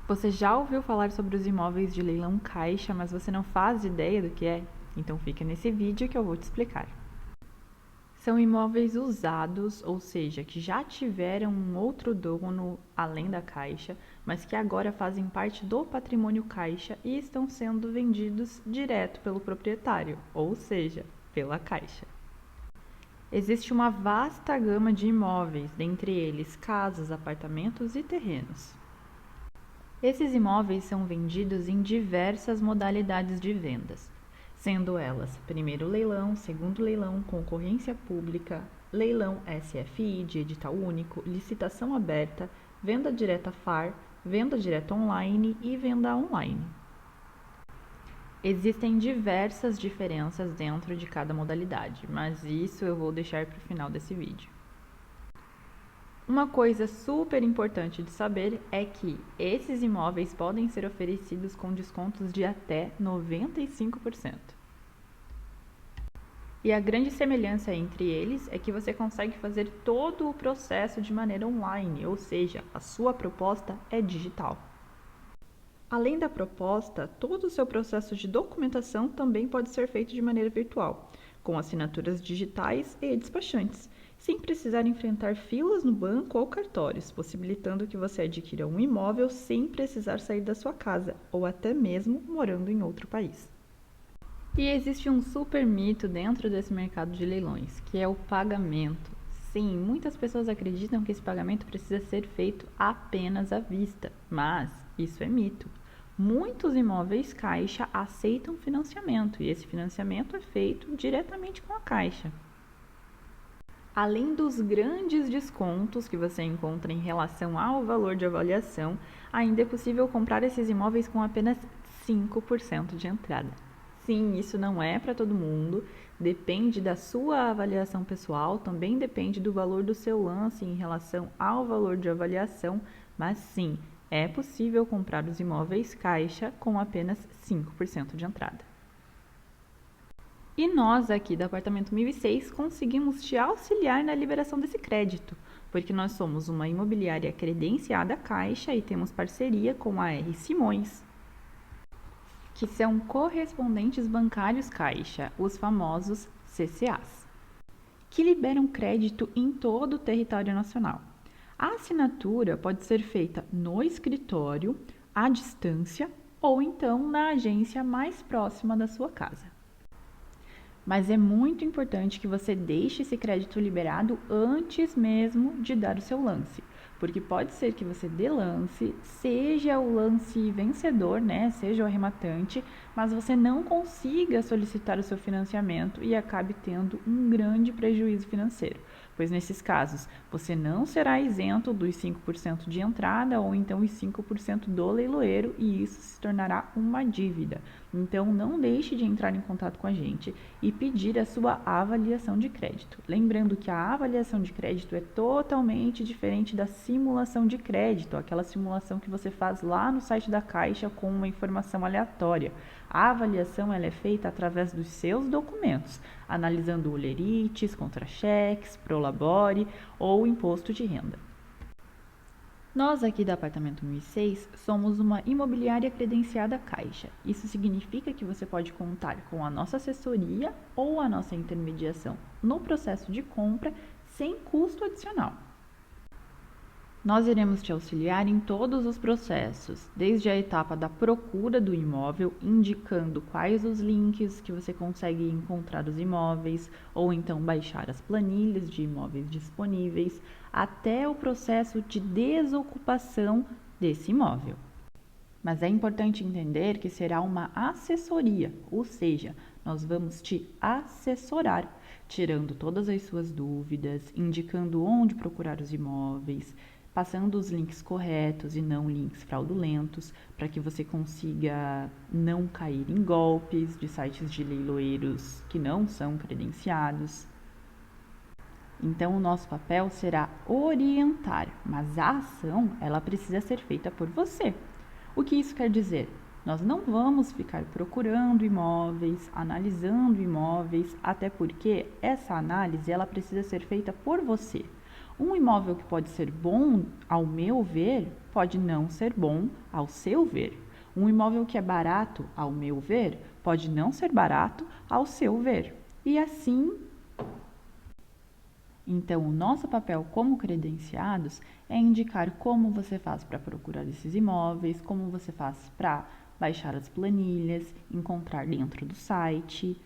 Você já ouviu falar sobre os imóveis de leilão caixa, mas você não faz ideia do que é? Então fica nesse vídeo que eu vou te explicar. São imóveis usados, ou seja, que já tiveram um outro dono além da caixa, mas que agora fazem parte do patrimônio caixa e estão sendo vendidos direto pelo proprietário, ou seja, pela caixa. Existe uma vasta gama de imóveis, dentre eles casas, apartamentos e terrenos. Esses imóveis são vendidos em diversas modalidades de vendas, sendo elas primeiro leilão, segundo leilão, concorrência pública, leilão SFI de edital único, licitação aberta, venda direta FAR, venda direta online e venda online. Existem diversas diferenças dentro de cada modalidade, mas isso eu vou deixar para o final desse vídeo. Uma coisa super importante de saber é que esses imóveis podem ser oferecidos com descontos de até 95%. E a grande semelhança entre eles é que você consegue fazer todo o processo de maneira online, ou seja, a sua proposta é digital. Além da proposta, todo o seu processo de documentação também pode ser feito de maneira virtual, com assinaturas digitais e despachantes, sem precisar enfrentar filas no banco ou cartórios, possibilitando que você adquira um imóvel sem precisar sair da sua casa, ou até mesmo morando em outro país. E existe um super mito dentro desse mercado de leilões, que é o pagamento. Sim, muitas pessoas acreditam que esse pagamento precisa ser feito apenas à vista, mas isso é mito. Muitos imóveis caixa aceitam financiamento e esse financiamento é feito diretamente com a caixa. Além dos grandes descontos que você encontra em relação ao valor de avaliação, ainda é possível comprar esses imóveis com apenas 5% de entrada. Sim, isso não é para todo mundo, depende da sua avaliação pessoal, também depende do valor do seu lance em relação ao valor de avaliação, mas sim, é possível comprar os imóveis caixa com apenas 5% de entrada. E nós aqui do Apartamento 1006 conseguimos te auxiliar na liberação desse crédito, porque nós somos uma imobiliária credenciada Caixa e temos parceria com a R. Simões, que são correspondentes bancários Caixa, os famosos CCAs, que liberam crédito em todo o território nacional. A assinatura pode ser feita no escritório, à distância ou então na agência mais próxima da sua casa. Mas é muito importante que você deixe esse crédito liberado antes mesmo de dar o seu lance, porque pode ser que você dê lance, seja o lance vencedor, né, seja o arrematante, mas você não consiga solicitar o seu financiamento e acabe tendo um grande prejuízo financeiro, pois nesses casos você não será isento dos 5% de entrada ou então os 5% do leiloeiro e isso se tornará uma dívida. Então não deixe de entrar em contato com a gente e pedir a sua avaliação de crédito. Lembrando que a avaliação de crédito é totalmente diferente da simulação de crédito, aquela simulação que você faz lá no site da Caixa com uma informação aleatória. A avaliação ela é feita através dos seus documentos, analisando olerites, contra-cheques, prolabore ou imposto de renda. Nós aqui do Apartamento 1006 somos uma imobiliária credenciada Caixa. Isso significa que você pode contar com a nossa assessoria ou a nossa intermediação no processo de compra sem custo adicional. Nós iremos te auxiliar em todos os processos, desde a etapa da procura do imóvel, indicando quais os links que você consegue encontrar os imóveis, ou então baixar as planilhas de imóveis disponíveis, até o processo de desocupação desse imóvel. Mas é importante entender que será uma assessoria, ou seja, nós vamos te assessorar, tirando todas as suas dúvidas, indicando onde procurar os imóveis, passando os links corretos e não links fraudulentos, para que você consiga não cair em golpes de sites de leiloeiros que não são credenciados. Então, o nosso papel será orientar, mas a ação, ela precisa ser feita por você. O que isso quer dizer? Nós não vamos ficar procurando imóveis, analisando imóveis, até porque essa análise, ela precisa ser feita por você. Um imóvel que pode ser bom ao meu ver, pode não ser bom ao seu ver. Um imóvel que é barato ao meu ver, pode não ser barato ao seu ver. E assim, então, o nosso papel como credenciados é indicar como você faz para procurar esses imóveis, como você faz para baixar as planilhas, encontrar dentro do site,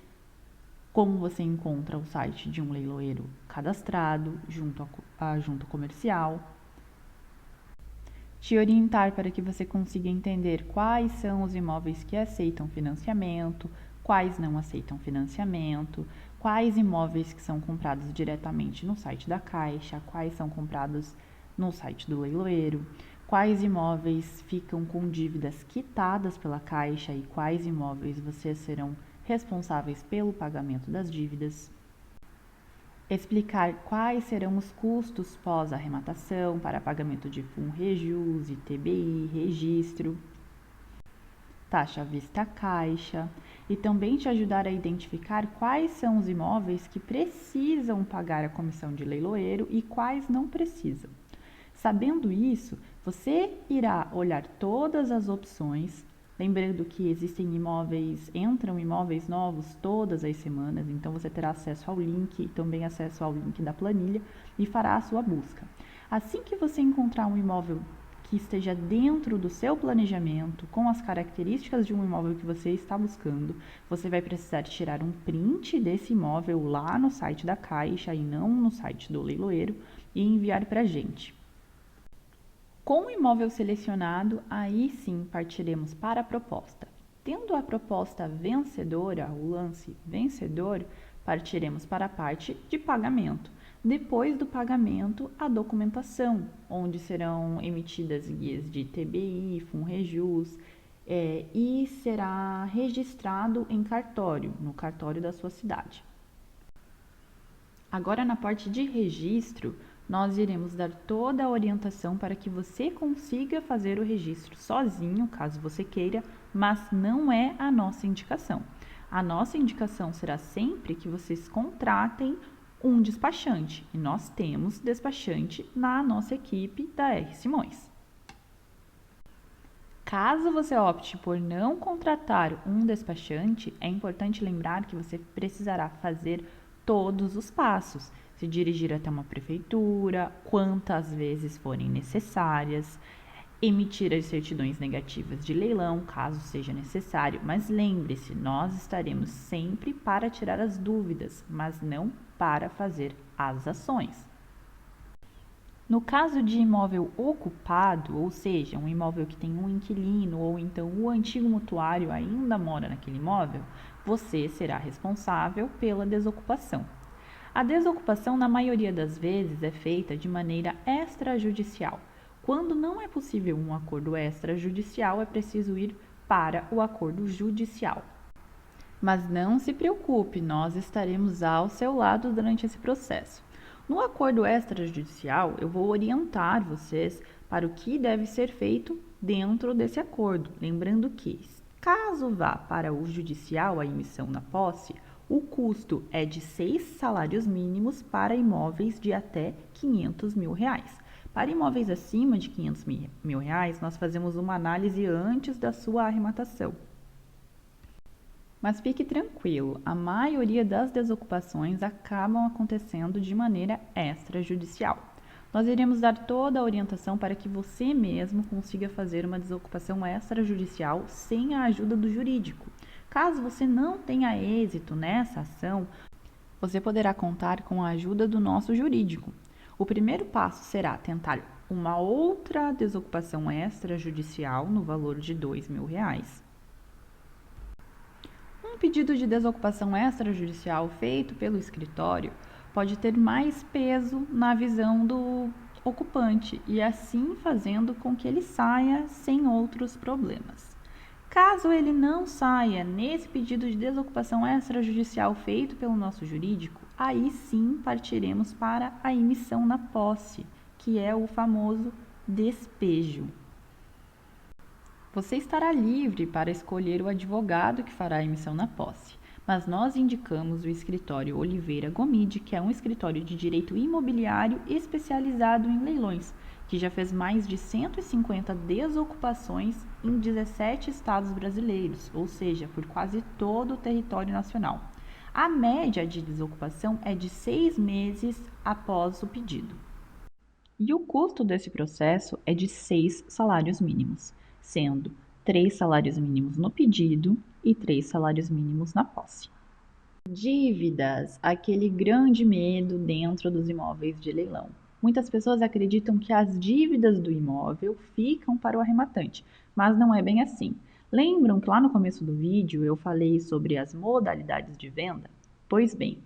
como você encontra o site de um leiloeiro cadastrado junto à junta comercial, te orientar para que você consiga entender quais são os imóveis que aceitam financiamento, quais não aceitam financiamento, quais imóveis que são comprados diretamente no site da Caixa, quais são comprados no site do leiloeiro, quais imóveis ficam com dívidas quitadas pela Caixa e quais imóveis vocês serão responsáveis pelo pagamento das dívidas. Explicar quais serão os custos pós-arrematação para pagamento de FUNREJUS, ITBI, registro, taxa vista caixa e também te ajudar a identificar quais são os imóveis que precisam pagar a comissão de leiloeiro e quais não precisam. Sabendo isso, você irá olhar todas as opções. Lembrando que entram imóveis novos todas as semanas, então você terá acesso ao link e também acesso ao link da planilha e fará a sua busca. Assim que você encontrar um imóvel que esteja dentro do seu planejamento, com as características de um imóvel que você está buscando, você vai precisar tirar um print desse imóvel lá no site da Caixa e não no site do leiloeiro e enviar para a gente. Com o imóvel selecionado, aí sim partiremos para a proposta. Tendo a proposta vencedora, o lance vencedor, partiremos para a parte de pagamento. Depois do pagamento, a documentação, onde serão emitidas guias de ITBI, FUNREJUS, e será registrado em cartório, no cartório da sua cidade. Agora, na parte de registro, nós iremos dar toda a orientação para que você consiga fazer o registro sozinho, caso você queira, mas não é a nossa indicação. A nossa indicação será sempre que vocês contratem um despachante, e nós temos despachante na nossa equipe da R. Simões. Caso você opte por não contratar um despachante, é importante lembrar que você precisará fazer todos os passos, se dirigir até uma prefeitura, quantas vezes forem necessárias, emitir as certidões negativas de leilão, caso seja necessário, mas lembre-se, nós estaremos sempre para tirar as dúvidas, mas não para fazer as ações. No caso de imóvel ocupado, ou seja, um imóvel que tem um inquilino ou então o antigo mutuário ainda mora naquele imóvel, você será responsável pela desocupação. A desocupação, na maioria das vezes, é feita de maneira extrajudicial. Quando não é possível um acordo extrajudicial, é preciso ir para o acordo judicial. Mas não se preocupe, nós estaremos ao seu lado durante esse processo. No acordo extrajudicial, eu vou orientar vocês para o que deve ser feito dentro desse acordo. Lembrando que, caso vá para o judicial a emissão na posse, o custo é de 6 salários mínimos para imóveis de até R$500 mil. Para imóveis acima de R$500 mil, nós fazemos uma análise antes da sua arrematação. Mas fique tranquilo, a maioria das desocupações acabam acontecendo de maneira extrajudicial. Nós iremos dar toda a orientação para que você mesmo consiga fazer uma desocupação extrajudicial sem a ajuda do jurídico. Caso você não tenha êxito nessa ação, você poderá contar com a ajuda do nosso jurídico. O primeiro passo será tentar uma outra desocupação extrajudicial no valor de R$2 mil. Um pedido de desocupação extrajudicial feito pelo escritório pode ter mais peso na visão do ocupante e assim fazendo com que ele saia sem outros problemas. Caso ele não saia nesse pedido de desocupação extrajudicial feito pelo nosso jurídico, aí sim partiremos para a emissão na posse, que é o famoso despejo. Você estará livre para escolher o advogado que fará a emissão na posse, mas nós indicamos o escritório Oliveira Gomide, que é um escritório de direito imobiliário especializado em leilões, que já fez mais de 150 desocupações em 17 estados brasileiros, ou seja, por quase todo o território nacional. A média de desocupação é de 6 meses após o pedido. E o custo desse processo é de 6 salários mínimos, sendo 3 salários mínimos no pedido e 3 salários mínimos na posse. Dívidas, aquele grande medo dentro dos imóveis de leilão. Muitas pessoas acreditam que as dívidas do imóvel ficam para o arrematante, mas não é bem assim. Lembram que lá no começo do vídeo eu falei sobre as modalidades de venda? Pois bem,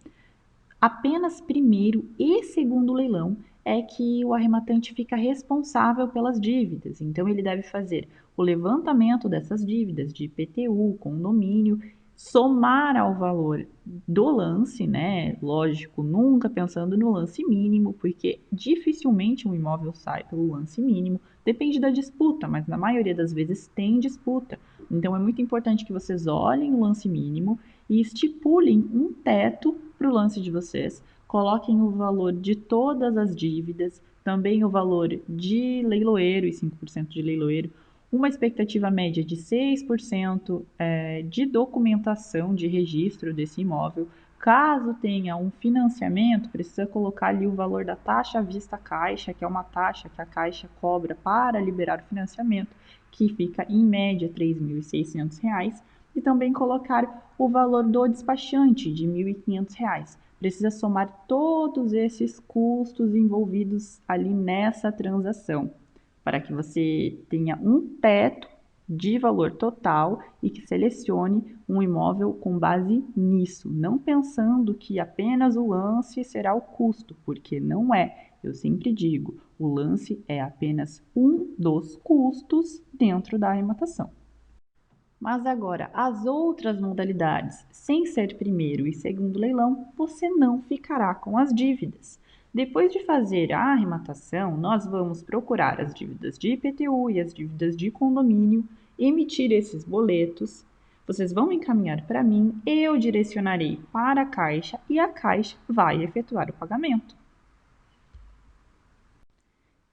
apenas primeiro e segundo leilão é que o arrematante fica responsável pelas dívidas. Então, ele deve fazer o levantamento dessas dívidas de IPTU, condomínio, somar ao valor do lance, né? Lógico, nunca pensando no lance mínimo, porque dificilmente um imóvel sai pelo lance mínimo. Depende da disputa, mas na maioria das vezes tem disputa. Então, é muito importante que vocês olhem o lance mínimo e estipulem um teto para o lance de vocês, coloquem o valor de todas as dívidas, também o valor de leiloeiro e 5% de leiloeiro, uma expectativa média de 6% de documentação de registro desse imóvel. Caso tenha um financiamento, precisa colocar ali o valor da taxa à vista caixa, que é uma taxa que a Caixa cobra para liberar o financiamento, que fica em média R$ 3.600, e também colocar o valor do despachante de R$ 1.500. Precisa somar todos esses custos envolvidos ali nessa transação, para que você tenha um teto de valor total e que selecione um imóvel com base nisso, não pensando que apenas o lance será o custo, porque não é. Eu sempre digo, o lance é apenas um dos custos dentro da arrematação. Mas agora, as outras modalidades, sem ser primeiro e segundo leilão, você não ficará com as dívidas. Depois de fazer a arrematação, nós vamos procurar as dívidas de IPTU e as dívidas de condomínio, emitir esses boletos. Vocês vão encaminhar para mim, eu direcionarei para a Caixa e a Caixa vai efetuar o pagamento.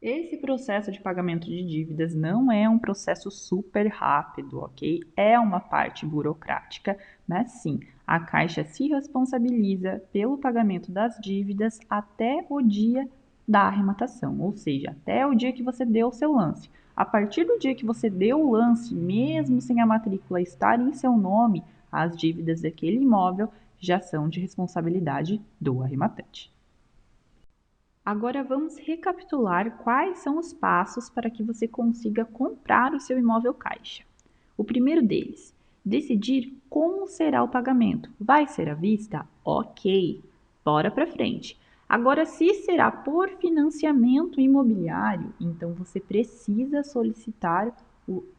Esse processo de pagamento de dívidas não é um processo super rápido, ok? É uma parte burocrática, mas sim, a Caixa se responsabiliza pelo pagamento das dívidas até o dia da arrematação, ou seja, até o dia que você deu o seu lance. A partir do dia que você deu o lance, mesmo sem a matrícula estar em seu nome, as dívidas daquele imóvel já são de responsabilidade do arrematante. Agora vamos recapitular quais são os passos para que você consiga comprar o seu imóvel caixa. O primeiro deles, decidir como será o pagamento. Vai ser à vista? Ok, bora para frente. Agora, se será por financiamento imobiliário, então você precisa solicitar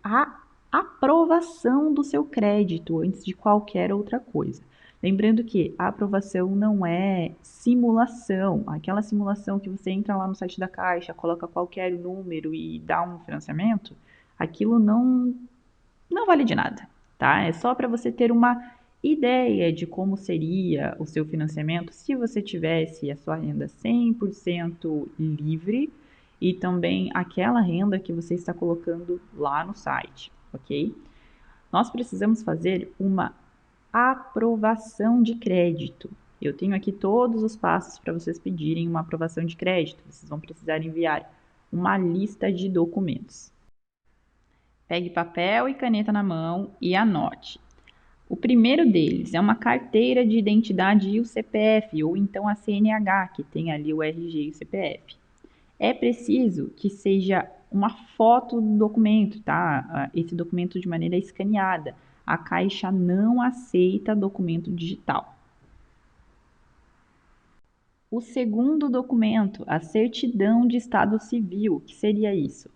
a aprovação do seu crédito antes de qualquer outra coisa. Lembrando que a aprovação não é simulação, aquela simulação que você entra lá no site da Caixa, coloca qualquer número e dá um financiamento, aquilo não vale de nada, tá? É só para você ter uma ideia de como seria o seu financiamento se você tivesse a sua renda 100% livre e também aquela renda que você está colocando lá no site, ok? Nós precisamos fazer uma aprovação de crédito. Eu tenho aqui todos os passos para vocês pedirem uma aprovação de crédito. Vocês vão precisar enviar uma lista de documentos. Pegue papel e caneta na mão e anote. O primeiro deles é uma carteira de identidade e o CPF, ou então a CNH, que tem ali o RG e o CPF. É preciso que seja uma foto do documento, tá? Esse documento de maneira escaneada. A Caixa não aceita documento digital. O segundo documento, a certidão de estado civil, que seria isso?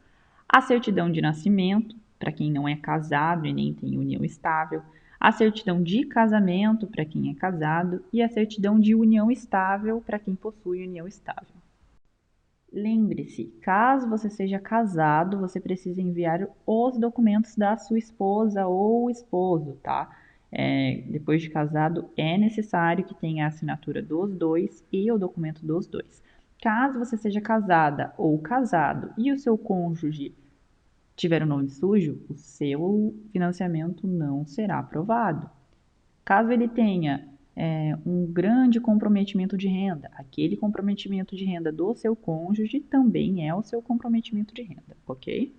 A certidão de nascimento, para quem não é casado e nem tem união estável, a certidão de casamento para quem é casado e a certidão de união estável para quem possui união estável. Lembre-se, caso você seja casado, você precisa enviar os documentos da sua esposa ou esposo, tá? depois de casado, é necessário que tenha a assinatura dos dois e o documento dos dois. Caso você seja casada ou casado e o seu cônjuge tiver o nome sujo, o seu financiamento não será aprovado. Caso ele tenha um grande comprometimento de renda, aquele comprometimento de renda do seu cônjuge também é o seu comprometimento de renda, ok?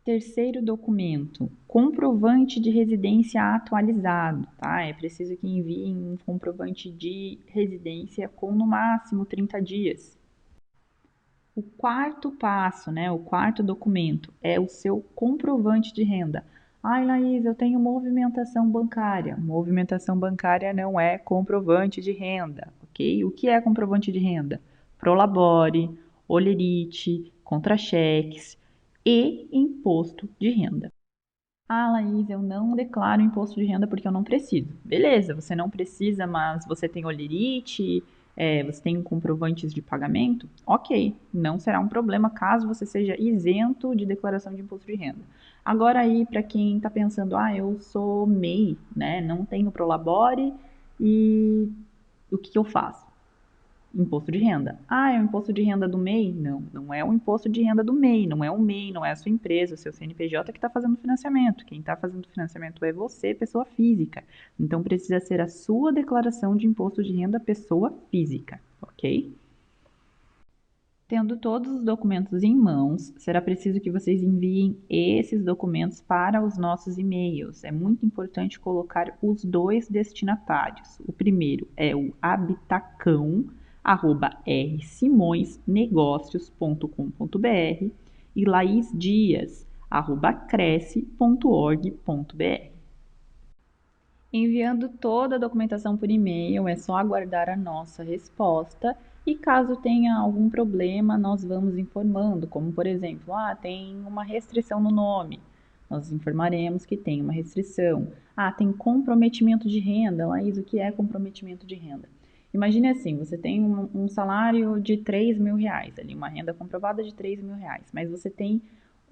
Terceiro documento, comprovante de residência atualizado, tá? É preciso que enviem um comprovante de residência com no máximo 30 dias. O quarto passo, né, o quarto documento é o seu comprovante de renda. Ai, Laís, eu tenho movimentação bancária. Movimentação bancária não é comprovante de renda, ok? O que é comprovante de renda? Prolabore, olerite, contra-cheques e imposto de renda. Ah, Laís, eu não declaro imposto de renda porque eu não preciso. Beleza, você não precisa, mas você tem olerite, você tem comprovantes de pagamento? Ok, não será um problema caso você seja isento de declaração de imposto de renda. Agora aí, para quem está pensando, eu sou MEI, né? Não tenho Prolabore e o que eu faço? Imposto de renda. Ah, é o imposto de renda do MEI? Não, não é o imposto de renda do MEI, não é o MEI, não é a sua empresa, o seu CNPJ que está fazendo o financiamento. Quem está fazendo o financiamento é você, pessoa física. Então precisa ser a sua declaração de imposto de renda pessoa física, ok? Tendo todos os documentos em mãos, será preciso que vocês enviem esses documentos para os nossos e-mails. É muito importante colocar os dois destinatários. O primeiro é o habitacão@rsimõesnegócios.com.br e laisdias@cresce.org.br. Enviando toda a documentação por e-mail, é só aguardar a nossa resposta e caso tenha algum problema, nós vamos informando, como por exemplo, tem uma restrição no nome. Nós informaremos que tem uma restrição. Tem comprometimento de renda. Laís, o que é comprometimento de renda? Imagine assim, você tem um salário de 3 mil reais, ali, uma renda comprovada de 3 mil reais, mas você tem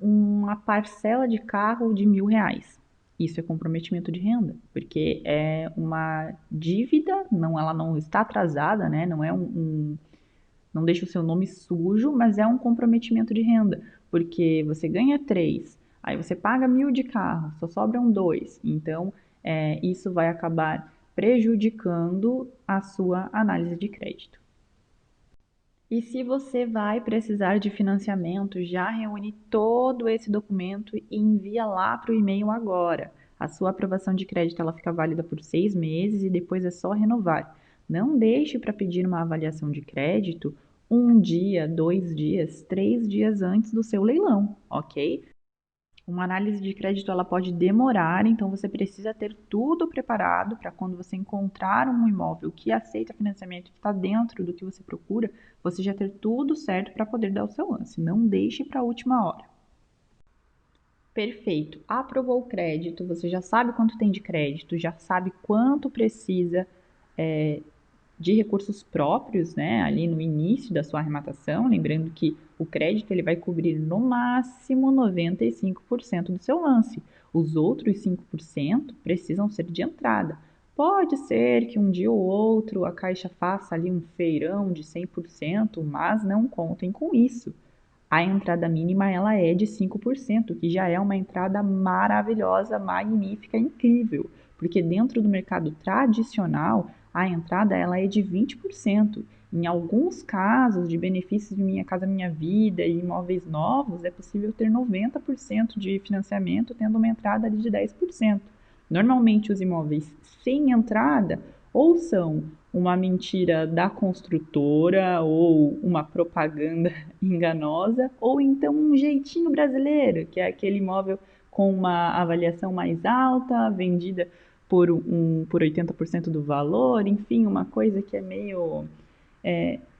uma parcela de carro de R$ 1.000. Isso é comprometimento de renda, porque é uma dívida, não, ela não está atrasada, né? Não é não deixa o seu nome sujo, mas é um comprometimento de renda, porque você ganha 3, aí você paga 1.000 de carro, só sobram 2. Então, isso vai acabar prejudicando a sua análise de crédito. E se você vai precisar de financiamento, já reúne todo esse documento e envia lá para o e-mail agora. A sua aprovação de crédito ela fica válida por 6 meses e depois é só renovar. Não deixe para pedir uma avaliação de crédito 1 dia, 2 dias, 3 dias antes do seu leilão, ok? Uma análise de crédito ela pode demorar, então você precisa ter tudo preparado para quando você encontrar um imóvel que aceita financiamento e que está dentro do que você procura, você já ter tudo certo para poder dar o seu lance. Não deixe para a última hora. Perfeito. Aprovou o crédito, você já sabe quanto tem de crédito, já sabe quanto precisa de recursos próprios, né, ali no início da sua arrematação, lembrando que o crédito ele vai cobrir no máximo 95% do seu lance. Os outros 5% precisam ser de entrada. Pode ser que um dia ou outro a Caixa faça ali um feirão de 100%, mas não contem com isso. A entrada mínima ela é de 5%, que já é uma entrada maravilhosa, magnífica, incrível, porque dentro do mercado tradicional a entrada ela é de 20%. Em alguns casos de benefícios de Minha Casa Minha Vida e imóveis novos, é possível ter 90% de financiamento, tendo uma entrada ali de 10%. Normalmente os imóveis sem entrada ou são uma mentira da construtora ou uma propaganda enganosa, ou então um jeitinho brasileiro, que é aquele imóvel com uma avaliação mais alta, vendida por 80% do valor, enfim, uma coisa que é meio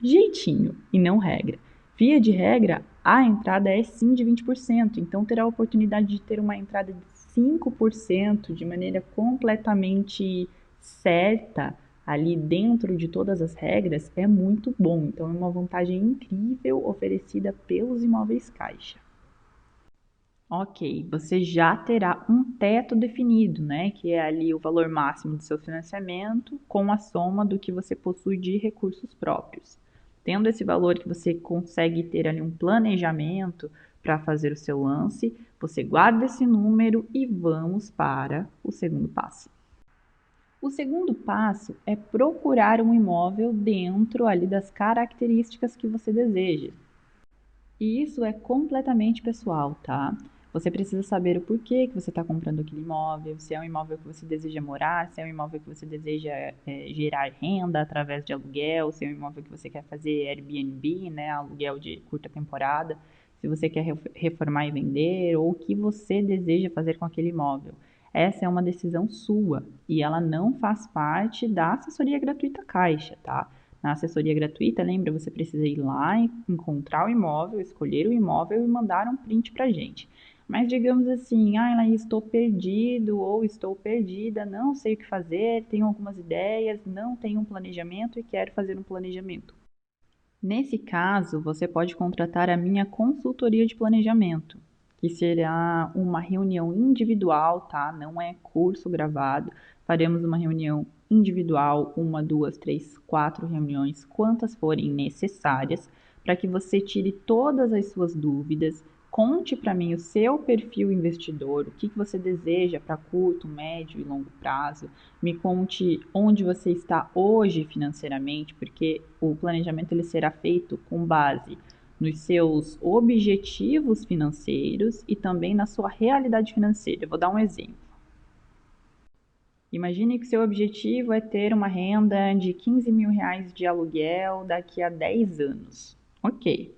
jeitinho e não regra. Via de regra, a entrada é sim de 20%, então terá a oportunidade de ter uma entrada de 5% de maneira completamente certa, ali dentro de todas as regras, é muito bom. Então, é uma vantagem incrível oferecida pelos imóveis Caixa. Ok, você já terá um teto definido, né? Que é ali o valor máximo do seu financiamento com a soma do que você possui de recursos próprios. Tendo esse valor que você consegue ter ali um planejamento para fazer o seu lance, você guarda esse número e vamos para o segundo passo. O segundo passo é procurar um imóvel dentro ali das características que você deseja. E isso é completamente pessoal, tá? Você precisa saber o porquê que você está comprando aquele imóvel, se é um imóvel que você deseja morar, se é um imóvel que você deseja gerar renda através de aluguel, se é um imóvel que você quer fazer Airbnb, né, aluguel de curta temporada, se você quer reformar e vender, ou o que você deseja fazer com aquele imóvel. Essa é uma decisão sua e ela não faz parte da assessoria gratuita Caixa, tá? Na assessoria gratuita, lembra, você precisa ir lá, encontrar o imóvel, escolher o imóvel e mandar um print para a gente. Mas digamos assim, Laís, estou perdido ou estou perdida, não sei o que fazer, tenho algumas ideias, não tenho um planejamento e quero fazer um planejamento. Nesse caso, você pode contratar a minha consultoria de planejamento, que será uma reunião individual, tá? Não é curso gravado. Faremos uma reunião individual, uma, duas, três, quatro reuniões, quantas forem necessárias, para que você tire todas as suas dúvidas, conte para mim o seu perfil investidor, o que você deseja para curto, médio e longo prazo. Me conte onde você está hoje financeiramente, porque o planejamento ele será feito com base nos seus objetivos financeiros e também na sua realidade financeira. Eu vou dar um exemplo. Imagine que seu objetivo é ter uma renda de 15 mil reais de aluguel daqui a 10 anos. Ok,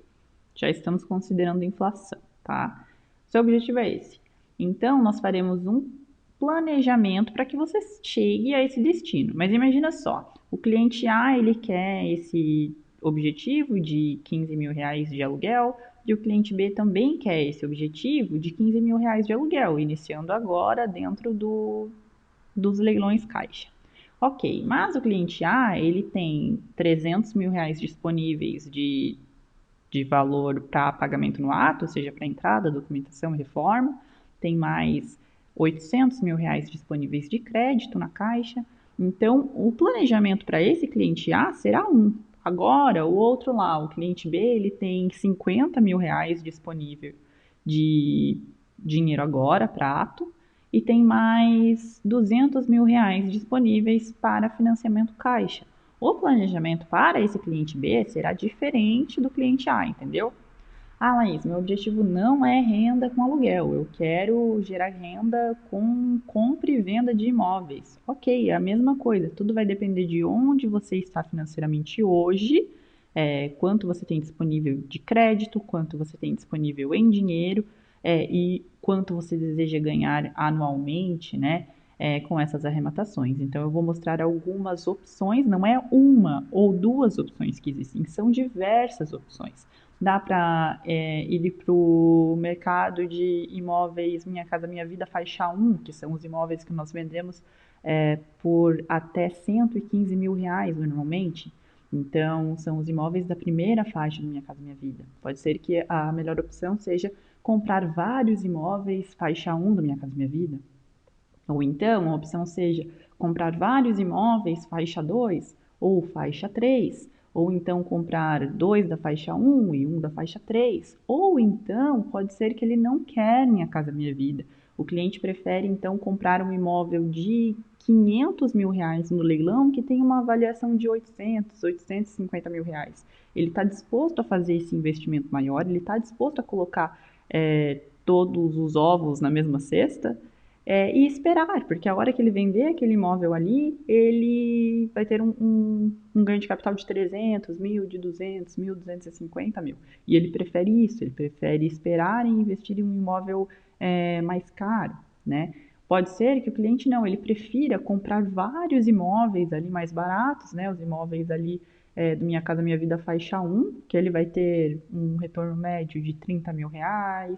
já estamos considerando inflação, tá? Seu objetivo é esse. Então, nós faremos um planejamento para que você chegue a esse destino. Mas imagina só, o cliente A, ele quer esse objetivo de 15 mil reais de aluguel, e o cliente B também quer esse objetivo de 15 mil reais de aluguel, iniciando agora dentro dos leilões caixa. Ok, mas o cliente A, ele tem 300 mil reais disponíveis de valor para pagamento no ato, ou seja, para entrada, documentação e reforma, tem mais 800 mil reais disponíveis de crédito na caixa. Então, o planejamento para esse cliente A será um. Agora, o outro lá, o cliente B, ele tem 50 mil reais disponível de dinheiro agora para ato e tem mais 200 mil reais disponíveis para financiamento caixa. O planejamento para esse cliente B será diferente do cliente A, entendeu? Laís, meu objetivo não é renda com aluguel, eu quero gerar renda com compra e venda de imóveis. Ok, é a mesma coisa, tudo vai depender de onde você está financeiramente hoje, quanto você tem disponível de crédito, quanto você tem disponível em dinheiro, e quanto você deseja ganhar anualmente, né? Com essas arrematações. Então, eu vou mostrar algumas opções, não é uma ou duas opções que existem, são diversas opções. Dá para ir para o mercado de imóveis Minha Casa Minha Vida faixa 1, que são os imóveis que nós vendemos por até 115 mil reais normalmente. Então, são os imóveis da primeira faixa do Minha Casa Minha Vida. Pode ser que a melhor opção seja comprar vários imóveis faixa 1 do Minha Casa Minha Vida. Ou então, a opção seja comprar vários imóveis faixa 2 ou faixa 3, ou então comprar dois da faixa 1 e um da faixa 3, ou então pode ser que ele não quer Minha Casa Minha Vida. O cliente prefere então comprar um imóvel de 500 mil reais no leilão que tem uma avaliação de 850 mil reais. Ele está disposto a fazer esse investimento maior, ele está disposto a colocar todos os ovos na mesma cesta, e esperar, porque a hora que ele vender aquele imóvel ali, ele vai ter um ganho de capital de 300 mil, de 200 mil, 250 mil. E ele prefere isso, ele prefere esperar e investir em um imóvel mais caro, né? Pode ser que o cliente não, ele prefira comprar vários imóveis ali mais baratos, né? Os imóveis ali do Minha Casa Minha Vida faixa 1, que ele vai ter um retorno médio de 30 mil reais,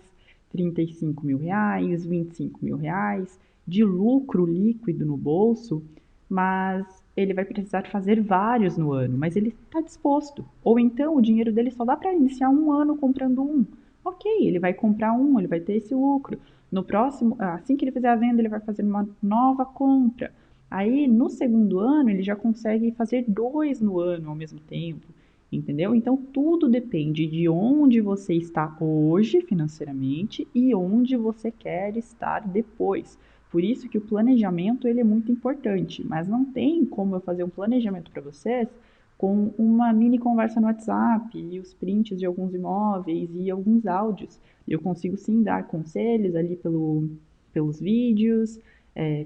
35 mil reais, 25 mil reais de lucro líquido no bolso, mas ele vai precisar fazer vários no ano, mas ele está disposto. Ou então o dinheiro dele só dá para iniciar um ano comprando um, Ok, ele vai comprar um, ele vai ter esse lucro. No próximo, assim que ele fizer a venda, ele vai fazer uma nova compra. Aí, no segundo ano, ele já consegue fazer dois no ano ao mesmo tempo, entendeu? Então, tudo depende de onde você está hoje financeiramente e onde você quer estar depois. Por isso que o planejamento ele é muito importante, mas não tem como eu fazer um planejamento para vocês com uma mini conversa no WhatsApp e os prints de alguns imóveis e alguns áudios. Eu consigo sim dar conselhos ali pelos vídeos,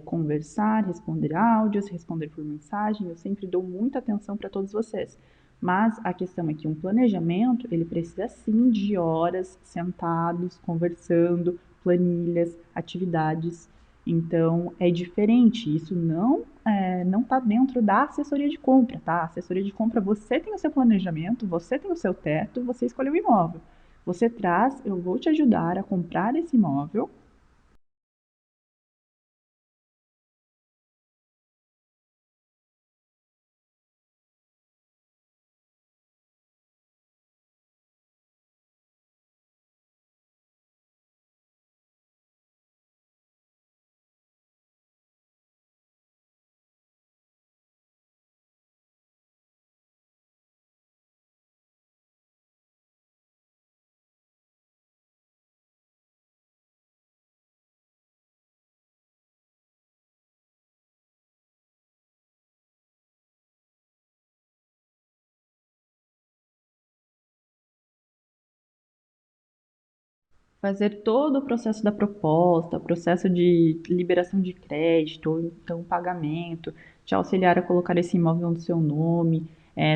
conversar, responder áudios, responder por mensagem. Eu sempre dou muita atenção para todos vocês. Mas a questão é que um planejamento, ele precisa sim de horas sentados, conversando, planilhas, atividades. Então é diferente. Isso não está dentro da assessoria de compra, tá? A assessoria de compra, você tem o seu planejamento, você tem o seu teto, você escolheu o imóvel. Você traz, eu vou te ajudar a comprar esse imóvel. Fazer todo o processo da proposta, processo de liberação de crédito, ou então pagamento, te auxiliar a colocar esse imóvel no seu nome,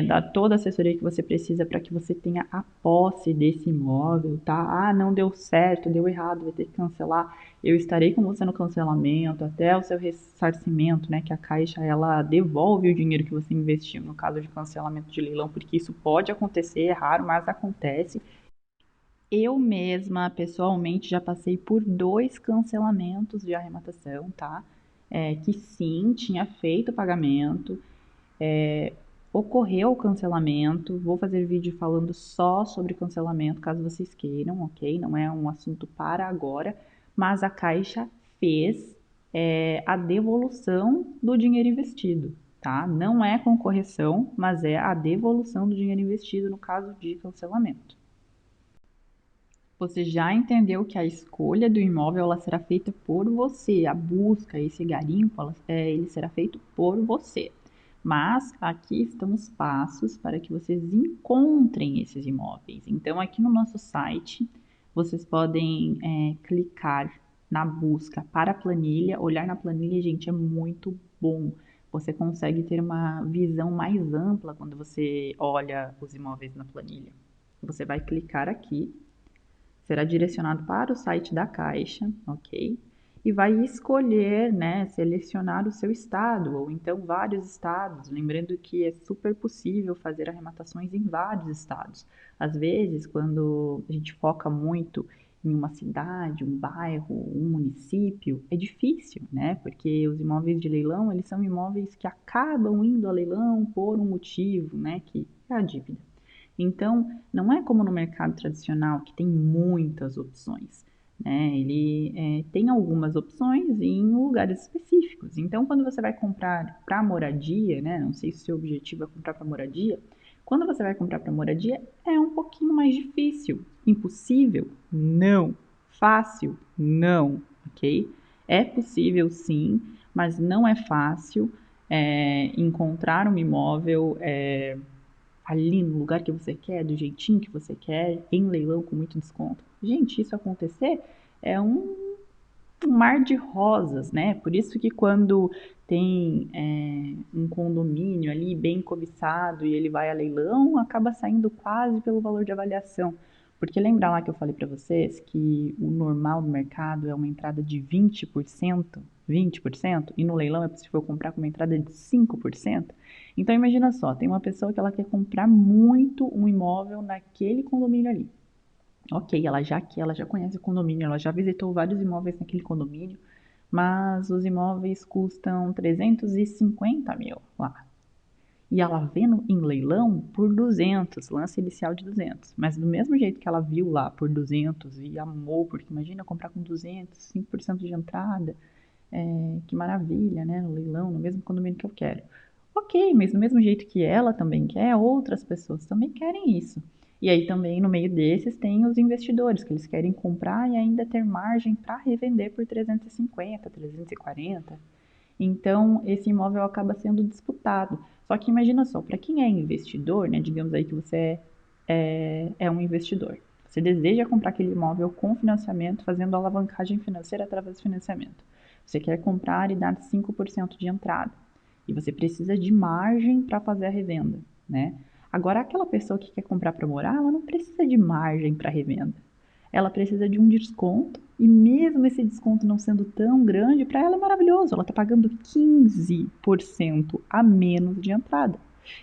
dar toda a assessoria que você precisa para que você tenha a posse desse imóvel, tá? Ah, não deu certo, deu errado, vai ter que cancelar. Eu estarei com você no cancelamento, até o seu ressarcimento, né? Que a Caixa, ela devolve o dinheiro que você investiu no caso de cancelamento de leilão, porque isso pode acontecer, é raro, mas acontece. Eu mesma, pessoalmente, já passei por dois cancelamentos de arrematação, tá? Que sim, tinha feito o pagamento, ocorreu o cancelamento. Vou fazer vídeo falando só sobre cancelamento, caso vocês queiram, ok? Não é um assunto para agora, mas a Caixa fez a devolução do dinheiro investido, tá? Não é com correção, mas é a devolução do dinheiro investido no caso de cancelamento. Você já entendeu que a escolha do imóvel ela será feita por você, a busca, esse garimpo, ele será feito por você. Mas aqui estão os passos para que vocês encontrem esses imóveis. Então, aqui no nosso site, vocês podem clicar na busca para a planilha. Olhar na planilha, gente, é muito bom. Você consegue ter uma visão mais ampla quando você olha os imóveis na planilha. Você vai clicar aqui, será direcionado para o site da Caixa, ok? E vai escolher, né, selecionar o seu estado, ou então vários estados. Lembrando que é super possível fazer arrematações em vários estados. Às vezes, quando a gente foca muito em uma cidade, um bairro, um município, é difícil, né? Porque os imóveis de leilão, eles são imóveis que acabam indo a leilão por um motivo, né? Que é a dívida. Então, não é como no mercado tradicional, que tem muitas opções, né? Ele tem algumas opções em lugares específicos. Então, quando você vai comprar para moradia, né? Não sei se o seu objetivo é comprar para moradia. Quando você vai comprar para moradia, é um pouquinho mais difícil. Impossível? Não. Fácil? Não, ok? É possível sim, mas não é fácil encontrar um imóvel ali no lugar que você quer, do jeitinho que você quer, em leilão com muito desconto. Gente, isso acontecer é um mar de rosas, né? Por isso que quando tem um condomínio ali bem cobiçado e ele vai a leilão, acaba saindo quase pelo valor de avaliação. Porque lembra lá que eu falei para vocês que o normal no mercado é uma entrada de 20%, e no leilão é possível comprar com uma entrada de 5%. Então imagina só, tem uma pessoa que ela quer comprar muito um imóvel naquele condomínio ali. Ok, ela já conhece o condomínio, ela já visitou vários imóveis naquele condomínio, mas os imóveis custam 350 mil lá. e ela vendo em leilão por 200, lance inicial de 200. Mas do mesmo jeito que ela viu lá por 200 e amou, porque imagina comprar com 200, 5% de entrada, que maravilha, né? No leilão, no mesmo condomínio que eu quero. Ok, mas do mesmo jeito que ela também quer, outras pessoas também querem isso. E aí também no meio desses tem os investidores, que eles querem comprar e ainda ter margem para revender por 350, 340. Então, esse imóvel acaba sendo disputado. Só que imagina só, para quem é investidor, né, digamos aí que você é um investidor. Você deseja comprar aquele imóvel com financiamento, fazendo alavancagem financeira através do financiamento. Você quer comprar e dar 5% de entrada. E você precisa de margem para fazer a revenda, né? Agora, aquela pessoa que quer comprar para morar, ela não precisa de margem para revenda. Ela precisa de um desconto e mesmo esse desconto não sendo tão grande, para ela é maravilhoso. Ela está pagando 15% a menos de entrada.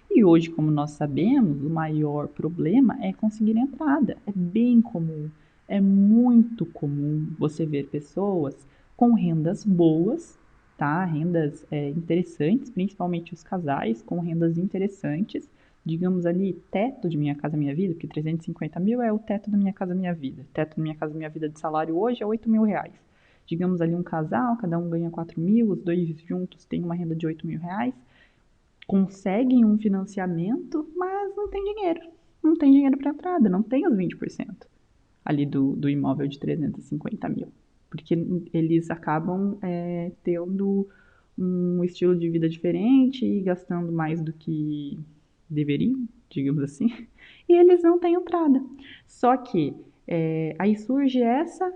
E hoje, como nós sabemos, o maior problema é conseguir entrada. É bem comum, é muito comum você ver pessoas com rendas boas, tá? Rendas interessantes, principalmente os casais com rendas interessantes, digamos ali, teto de Minha Casa Minha Vida, porque 350 mil é o teto da Minha Casa Minha Vida. Teto da Minha Casa Minha Vida de salário hoje é 8 mil reais. Digamos ali um casal, cada um ganha 4 mil, os dois juntos têm uma renda de 8 mil reais, conseguem um financiamento, mas não tem dinheiro. Não tem dinheiro para entrada, não tem os 20% ali do imóvel de 350 mil. Porque eles acabam tendo um estilo de vida diferente e gastando mais do que deveriam, digamos assim, e eles não têm entrada. Só que aí surge essa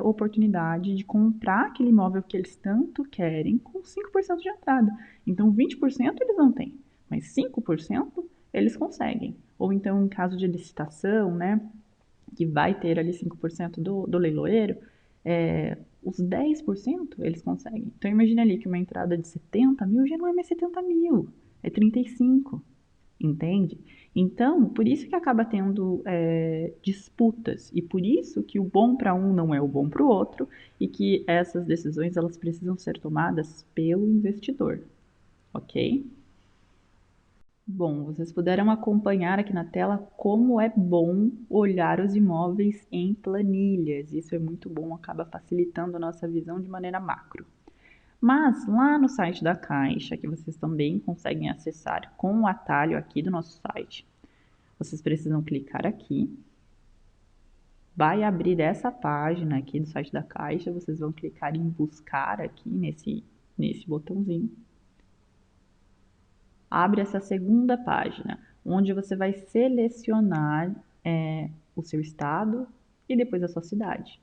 oportunidade de comprar aquele imóvel que eles tanto querem com 5% de entrada. Então, 20% eles não têm, mas 5% eles conseguem. Ou então, em caso de licitação, né, que vai ter ali 5% do leiloeiro, os 10% eles conseguem. Então, imagine ali que uma entrada de 70 mil já não é mais 70 mil, é 35, entende? Então, por isso que acaba tendo disputas e por isso que o bom para um não é o bom para o outro e que essas decisões elas precisam ser tomadas pelo investidor, ok? Bom, vocês puderam acompanhar aqui na tela como é bom olhar os imóveis em planilhas. Isso é muito bom, acaba facilitando a nossa visão de maneira macro. Mas lá no site da Caixa, que vocês também conseguem acessar com o atalho aqui do nosso site, vocês precisam clicar aqui. Vai abrir essa página aqui do site da Caixa, vocês vão clicar em buscar aqui nesse botãozinho. Abre essa segunda página, onde você vai selecionar o seu estado e depois a sua cidade.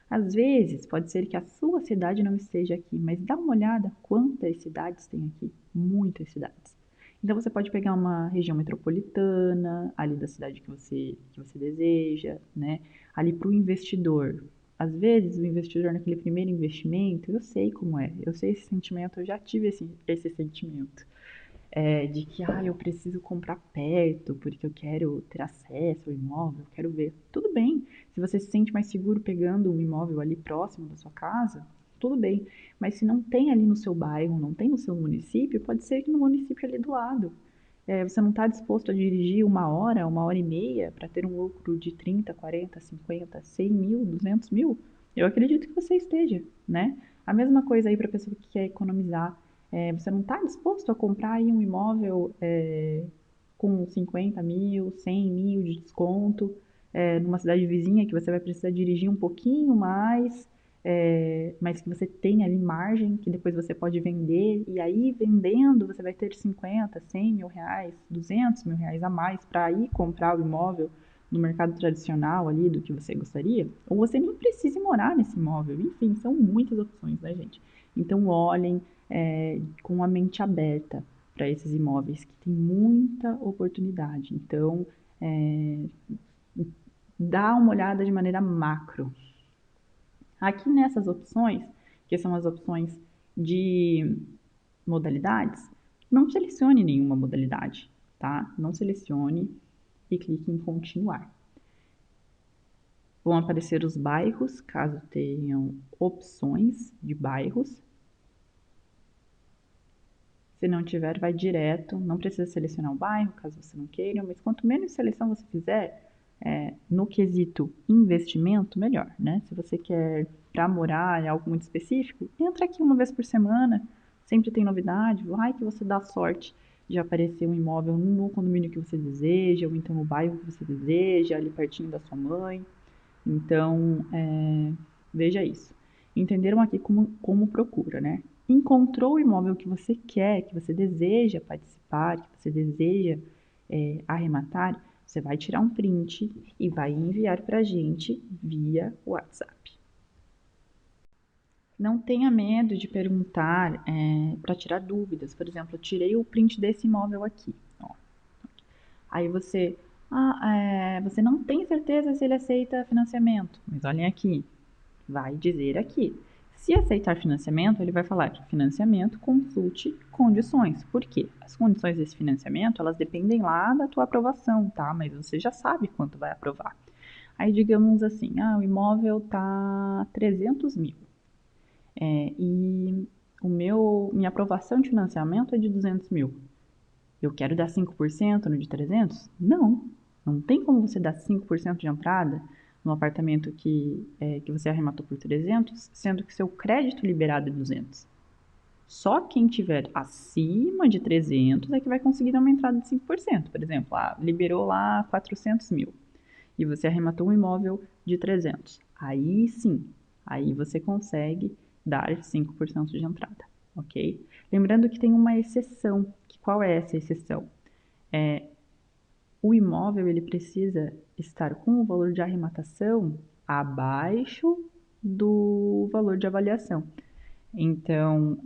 Às vezes, pode ser que a sua cidade não esteja aqui, mas dá uma olhada quantas cidades tem aqui. Muitas cidades. Então, você pode pegar uma região metropolitana, ali da cidade que você deseja, né? Ali para o investidor. Às vezes, o investidor naquele primeiro investimento, eu sei como é, eu sei esse sentimento, eu já tive esse sentimento de que eu preciso comprar perto porque eu quero ter acesso ao imóvel, eu quero ver. Tudo bem, se você se sente mais seguro pegando um imóvel ali próximo da sua casa, tudo bem. Mas se não tem ali no seu bairro, não tem no seu município, pode ser que no município ali do lado. Você não está disposto a dirigir uma hora e meia para ter um lucro de 30, 40, 50, 100 mil, 200 mil? Eu acredito que você esteja, né? A mesma coisa aí para a pessoa que quer economizar. Você não está disposto a comprar aí um imóvel com 50 mil, 100 mil de desconto, numa cidade vizinha que você vai precisar dirigir um pouquinho mais, mas que você tem ali margem que depois você pode vender, e aí vendendo você vai ter 50, 100 mil reais, 200 mil reais a mais para ir comprar o imóvel no mercado tradicional ali do que você gostaria, ou você nem precisa morar nesse imóvel, enfim, são muitas opções, né, gente? Então olhem com a mente aberta para esses imóveis que tem muita oportunidade. Então, dá uma olhada de maneira macro. Aqui nessas opções, que são as opções de modalidades, não selecione nenhuma modalidade, tá? Não selecione e clique em continuar. Vão aparecer os bairros, caso tenham opções de bairros. Se não tiver, vai direto, não precisa selecionar o bairro, caso você não queira, mas quanto menos seleção você fizer, no quesito investimento, melhor, né? Se você quer para morar em algo muito específico, entra aqui uma vez por semana, sempre tem novidade, vai que você dá sorte de aparecer um imóvel no condomínio que você deseja, ou então no bairro que você deseja, ali pertinho da sua mãe. Então, veja isso. Entenderam aqui como procura, né? Encontrou o imóvel que você quer, que você deseja participar, que você deseja arrematar, você vai tirar um print e vai enviar para a gente via WhatsApp. Não tenha medo de perguntar para tirar dúvidas. Por exemplo, eu tirei o print desse imóvel aqui. Ó. Aí você não tem certeza se ele aceita financiamento. Mas olhem aqui, vai dizer aqui. Se aceitar financiamento, ele vai falar que financiamento consulte condições. Por quê? As condições desse financiamento, elas dependem lá da tua aprovação, tá? Mas você já sabe quanto vai aprovar. Aí, digamos assim, o imóvel tá 300 mil. E minha aprovação de financiamento é de 200 mil. Eu quero dar 5% no de 300? Não, não tem como você dar 5% de entrada no apartamento que você arrematou por 300, sendo que seu crédito liberado é 200. Só quem tiver acima de 300 é que vai conseguir dar uma entrada de 5%. Por exemplo, liberou lá 400 mil e você arrematou um imóvel de 300. Aí sim, aí você consegue dar 5% de entrada, ok? Lembrando que tem uma exceção. Qual é essa exceção? O imóvel ele precisa estar com o valor de arrematação abaixo do valor de avaliação. Então,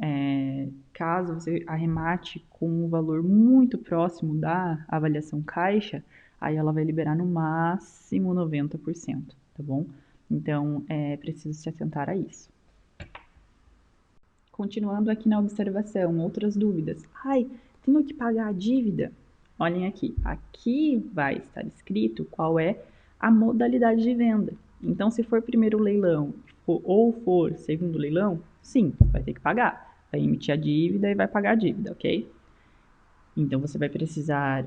caso você arremate com um valor muito próximo da avaliação caixa, aí ela vai liberar no máximo 90%, tá bom? Então, é preciso se atentar a isso. Continuando aqui na observação, outras dúvidas. Tenho que pagar a dívida? Olhem aqui. Aqui vai estar escrito qual é a modalidade de venda. Então, se for primeiro leilão ou for segundo leilão, sim, vai ter que pagar. Vai emitir a dívida e vai pagar a dívida, ok? Então, você vai precisar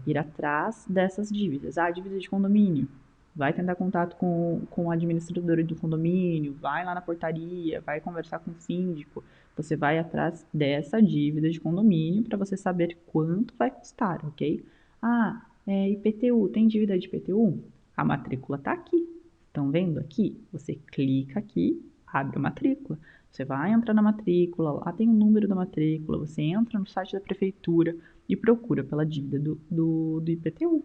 ir atrás dessas dívidas. Dívida de condomínio. Vai tentar contato com o administrador do condomínio, vai lá na portaria, vai conversar com o síndico. Você vai atrás dessa dívida de condomínio para você saber quanto vai custar, ok? IPTU, tem dívida de IPTU? A matrícula está aqui. Estão vendo aqui? Você clica aqui, abre a matrícula. Você vai entrar na matrícula, lá tem o número da matrícula, você entra no site da prefeitura e procura pela dívida do IPTU,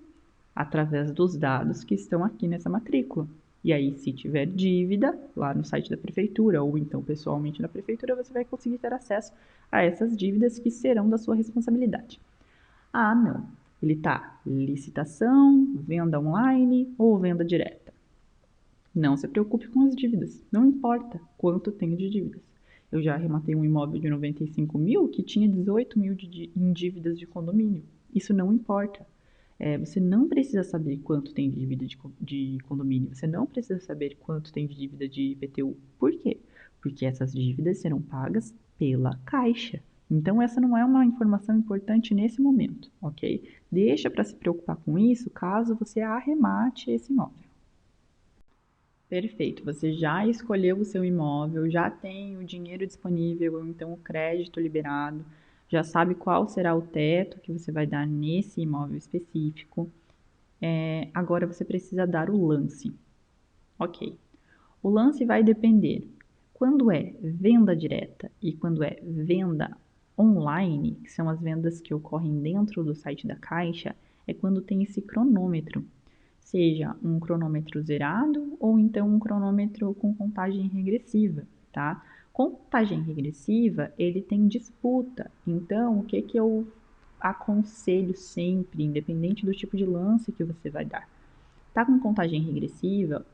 através dos dados que estão aqui nessa matrícula. E aí, se tiver dívida lá no site da prefeitura ou então pessoalmente na prefeitura, você vai conseguir ter acesso a essas dívidas que serão da sua responsabilidade. Não. Ele tá licitação, venda online ou venda direta. Não se preocupe com as dívidas, não importa quanto tenho de dívidas. Eu já arrematei um imóvel de 95 mil que tinha 18 mil em dívidas de condomínio. Isso não importa. Você não precisa saber quanto tem de dívida de condomínio, você não precisa saber quanto tem de dívida de IPTU. Por quê? Porque essas dívidas serão pagas pela Caixa. Então, essa não é uma informação importante nesse momento, ok? Deixa para se preocupar com isso caso você arremate esse imóvel. Perfeito, você já escolheu o seu imóvel, já tem o dinheiro disponível, ou então o crédito liberado, já sabe qual será o teto que você vai dar nesse imóvel específico. Agora você precisa dar o lance. Ok. O lance vai depender. Quando é venda direta e quando é venda online, que são as vendas que ocorrem dentro do site da Caixa, é quando tem esse cronômetro. Seja um cronômetro zerado ou então um cronômetro com contagem regressiva, tá? Contagem regressiva, ele tem disputa. Então, o que eu aconselho sempre, independente do tipo de lance que você vai dar? Tá com contagem regressiva,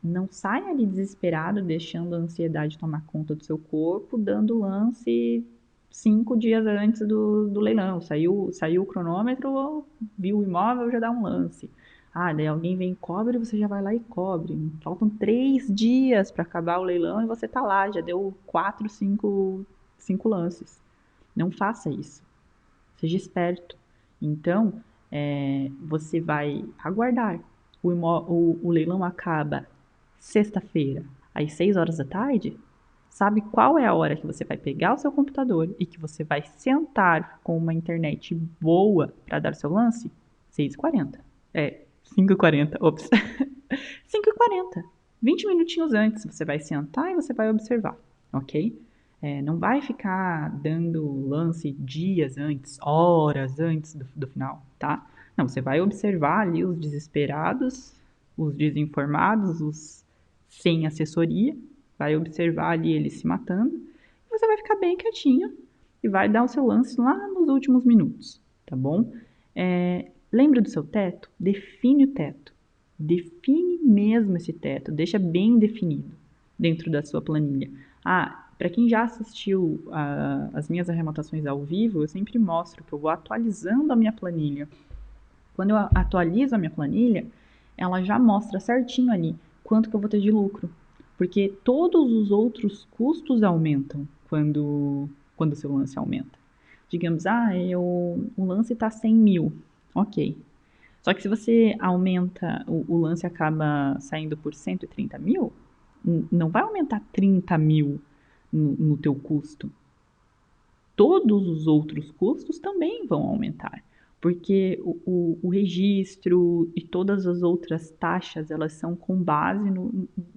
não saia ali desesperado, deixando a ansiedade tomar conta do seu corpo, dando lance 5 dias antes do leilão. Saiu o cronômetro, viu o imóvel, já dá um lance. Daí alguém vem e cobre, você já vai lá e cobre. Faltam 3 dias para acabar o leilão e você tá lá, já deu 4, 5 lances. Não faça isso. Seja esperto. Então, você vai aguardar. O leilão acaba sexta-feira, às 6 horas da tarde. Sabe qual é a hora que você vai pegar o seu computador e que você vai sentar com uma internet boa para dar o seu lance? 6h40. 5h40. Ops. 5h40. 20 minutinhos antes, você vai sentar e você vai observar, ok? Não vai ficar dando lance dias antes, horas antes do final, tá? Não, você vai observar ali os desesperados, os desinformados, os sem assessoria, vai observar ali eles se matando, e você vai ficar bem quietinho e vai dar o seu lance lá nos últimos minutos, tá bom? Lembra do seu teto? Define o teto. Define mesmo esse teto, deixa bem definido dentro da sua planilha. Para quem já assistiu as minhas arrematações ao vivo, eu sempre mostro que eu vou atualizando a minha planilha. Quando eu atualizo a minha planilha, ela já mostra certinho ali quanto que eu vou ter de lucro. Porque todos os outros custos aumentam quando o seu lance aumenta. Digamos, o lance está 100 mil. Ok. Só que se você aumenta, o lance acaba saindo por 130 mil, não vai aumentar 30 mil no teu custo. Todos os outros custos também vão aumentar, porque o registro e todas as outras taxas, elas são com base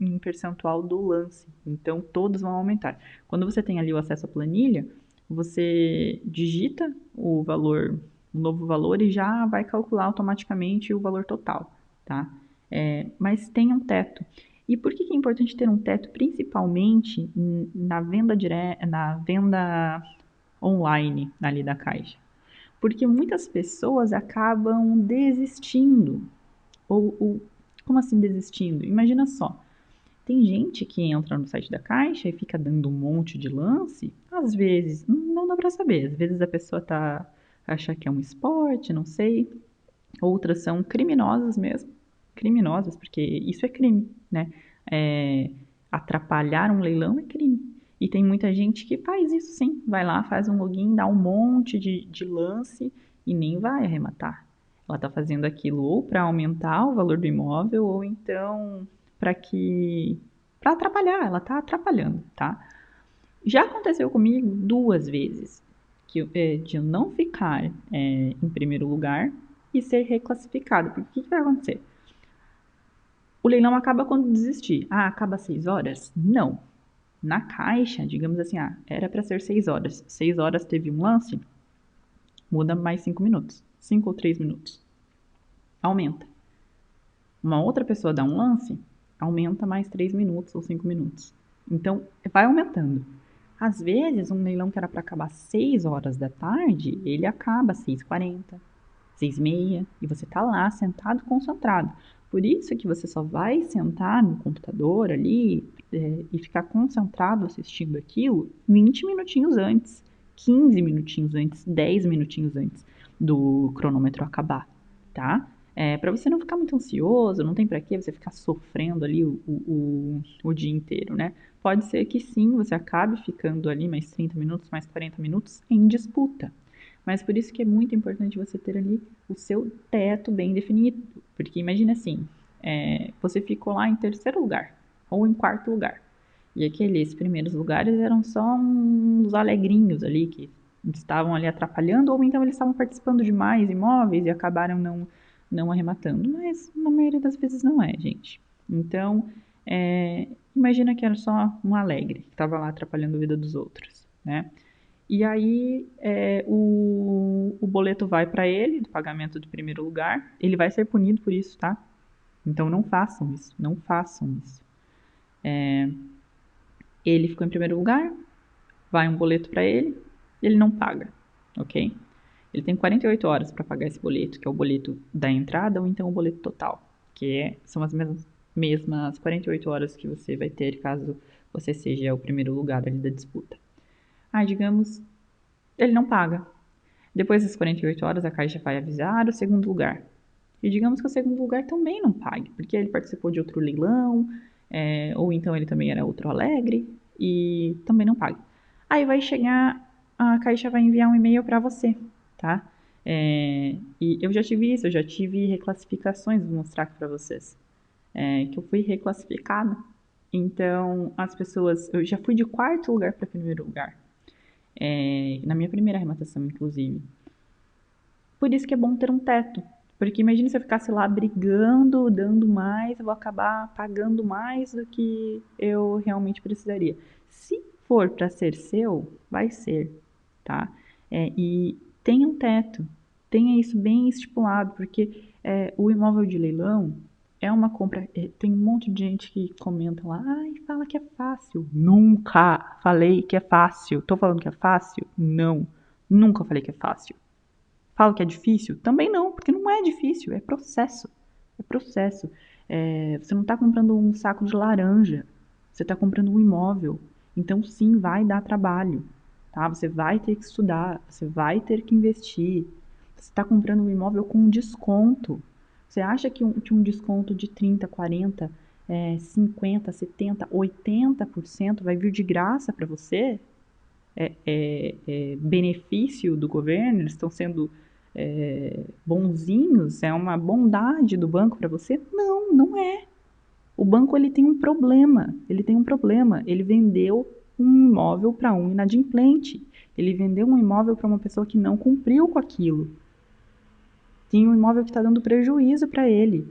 em percentual do lance, então todos vão aumentar. Quando você tem ali o acesso à planilha, você digita o novo valor e já vai calcular automaticamente o valor total, tá? Mas tem um teto. E por que é importante ter um teto, principalmente na venda online ali da Caixa? Porque muitas pessoas acabam desistindo. Como assim desistindo? Imagina só, tem gente que entra no site da Caixa e fica dando um monte de lance. Às vezes, não dá para saber. Às vezes a pessoa acha que é um esporte, não sei. Outras são criminosas mesmo. Criminosas, porque isso é crime, né? Atrapalhar um leilão é crime. E tem muita gente que faz isso sim. Vai lá, faz um login, dá um monte de lance e nem vai arrematar. Ela está fazendo aquilo ou para aumentar o valor do imóvel ou então para atrapalhar. Ela está atrapalhando, tá? Já aconteceu comigo 2 vezes de eu não ficar em primeiro lugar e ser reclassificado. Porque o que vai acontecer? O leilão acaba quando desistir. Acaba às 6 horas? Não. Na Caixa, digamos assim, era para ser 6 horas. 6 horas teve um lance, muda mais 5 minutos. 5 ou 3 minutos. Aumenta. Uma outra pessoa dá um lance, aumenta mais 3 minutos ou 5 minutos. Então, vai aumentando. Às vezes, um leilão que era para acabar às 6 horas da tarde, ele acaba às 6h40, 6h30, e você tá lá sentado concentrado. Por isso que você só vai sentar no computador ali e ficar concentrado assistindo aquilo 20 minutinhos antes, 15 minutinhos antes, 10 minutinhos antes do cronômetro acabar, tá? Para você não ficar muito ansioso, não tem para que você ficar sofrendo ali o dia inteiro, né? Pode ser que sim, você acabe ficando ali mais 30 minutos, mais 40 minutos em disputa. Mas por isso que é muito importante você ter ali o seu teto bem definido. Porque imagina assim, você ficou lá em terceiro lugar ou em quarto lugar. E aqueles primeiros lugares eram só uns alegrinhos ali que estavam ali atrapalhando, ou então eles estavam participando de mais imóveis e acabaram não arrematando. Mas na maioria das vezes não é, gente. Então, imagina que era só um alegre que estava lá atrapalhando a vida dos outros, né? E aí o boleto vai para ele, do pagamento do primeiro lugar. Ele vai ser punido por isso, tá? Então não façam isso, não façam isso. Ele ficou em primeiro lugar, vai um boleto para ele não paga, ok? Ele tem 48 horas para pagar esse boleto, que é o boleto da entrada ou então o boleto total, que são as mesmas 48 horas que você vai ter caso você seja o primeiro lugar ali da disputa. Digamos, ele não paga. Depois das 48 horas, a Caixa vai avisar o segundo lugar. E digamos que o segundo lugar também não pague, porque ele participou de outro leilão, ou então ele também era outro alegre, e também não paga. Aí vai chegar a Caixa vai enviar um e-mail para você, tá? E eu já tive isso, eu já tive reclassificações, vou mostrar aqui para vocês. Que eu fui reclassificada. Então, as pessoas. Eu já fui de quarto lugar para primeiro lugar. Na minha primeira arrematação, inclusive. Por isso que é bom ter um teto. Porque imagina se eu ficasse lá brigando, dando mais, eu vou acabar pagando mais do que eu realmente precisaria. Se for para ser seu, vai ser, tá? E tenha um teto, tenha isso bem estipulado, porque o imóvel de leilão é uma compra. Tem um monte de gente que comenta lá, ai, fala que é fácil. Nunca falei que é fácil. Tô falando que é fácil? Não, nunca falei que é fácil. Falo que é difícil? Também não, porque não é difícil, é processo. É processo. Você não está comprando um saco de laranja, você está comprando um imóvel. Então, sim, vai dar trabalho. Tá? Você vai ter que estudar, você vai ter que investir. Você está comprando um imóvel com um desconto. Você acha que um desconto de 30, 40, 50, 70, 80% vai vir de graça para você? Benefício do governo, eles estão sendo bonzinhos, é uma bondade do banco para você? Não, não é. O banco ele tem um problema, ele vendeu um imóvel para um inadimplente, ele vendeu um imóvel para uma pessoa que não cumpriu com aquilo. Tem um imóvel que está dando prejuízo para ele.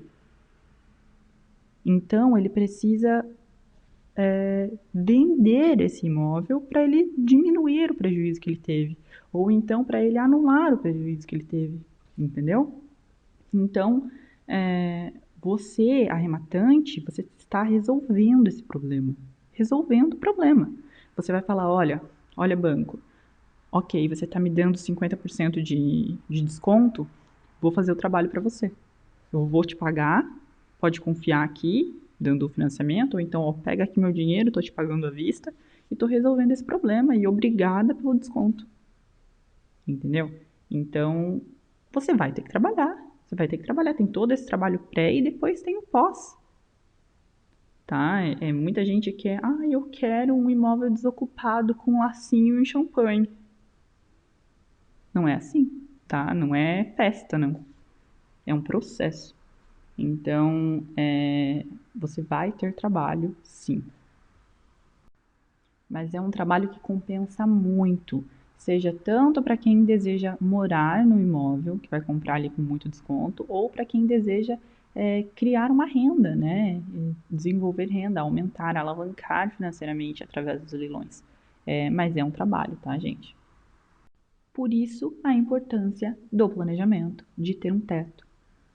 Então ele precisa vender esse imóvel para ele diminuir o prejuízo que ele teve, ou então para ele anular o prejuízo que ele teve, entendeu? Então, você, arrematante, você está resolvendo esse problema, resolvendo o problema. Você vai falar, olha banco, ok, você está me dando 50% de desconto, vou fazer o trabalho para você. Eu vou te pagar, pode confiar aqui, dando o financiamento, ou então, ó, pega aqui meu dinheiro, tô te pagando à vista e tô resolvendo esse problema e obrigada pelo desconto. Entendeu? Então, você vai ter que trabalhar. Você vai ter que trabalhar. Tem todo esse trabalho pré e depois tem o pós. Tá? Muita gente quer, eu quero um imóvel desocupado com lacinho e champanhe. Não é assim, tá? Não é festa, não. É um processo. Então, você vai ter trabalho, sim. Mas é um trabalho que compensa muito, seja tanto para quem deseja morar no imóvel, que vai comprar ali com muito desconto, ou para quem deseja criar uma renda, né? Desenvolver renda, aumentar, alavancar financeiramente através dos leilões. Mas é um trabalho, tá, gente? Por isso, a importância do planejamento, de ter um teto.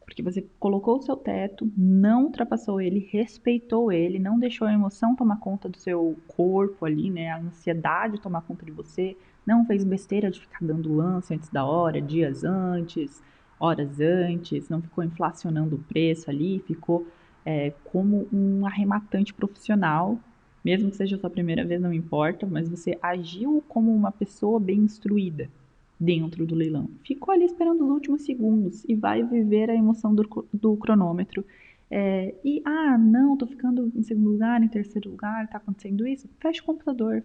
Porque você colocou o seu teto, não ultrapassou ele, respeitou ele, não deixou a emoção tomar conta do seu corpo ali, né? A ansiedade tomar conta de você, não fez besteira de ficar dando lance antes da hora, dias antes, horas antes, não ficou inflacionando o preço ali, ficou como um arrematante profissional, mesmo que seja a sua primeira vez, não importa, mas você agiu como uma pessoa bem instruída dentro do leilão. Ficou ali esperando os últimos segundos e vai viver a emoção do cronômetro. Não, tô ficando em segundo lugar, em terceiro lugar, tá acontecendo isso? Fecha o computador,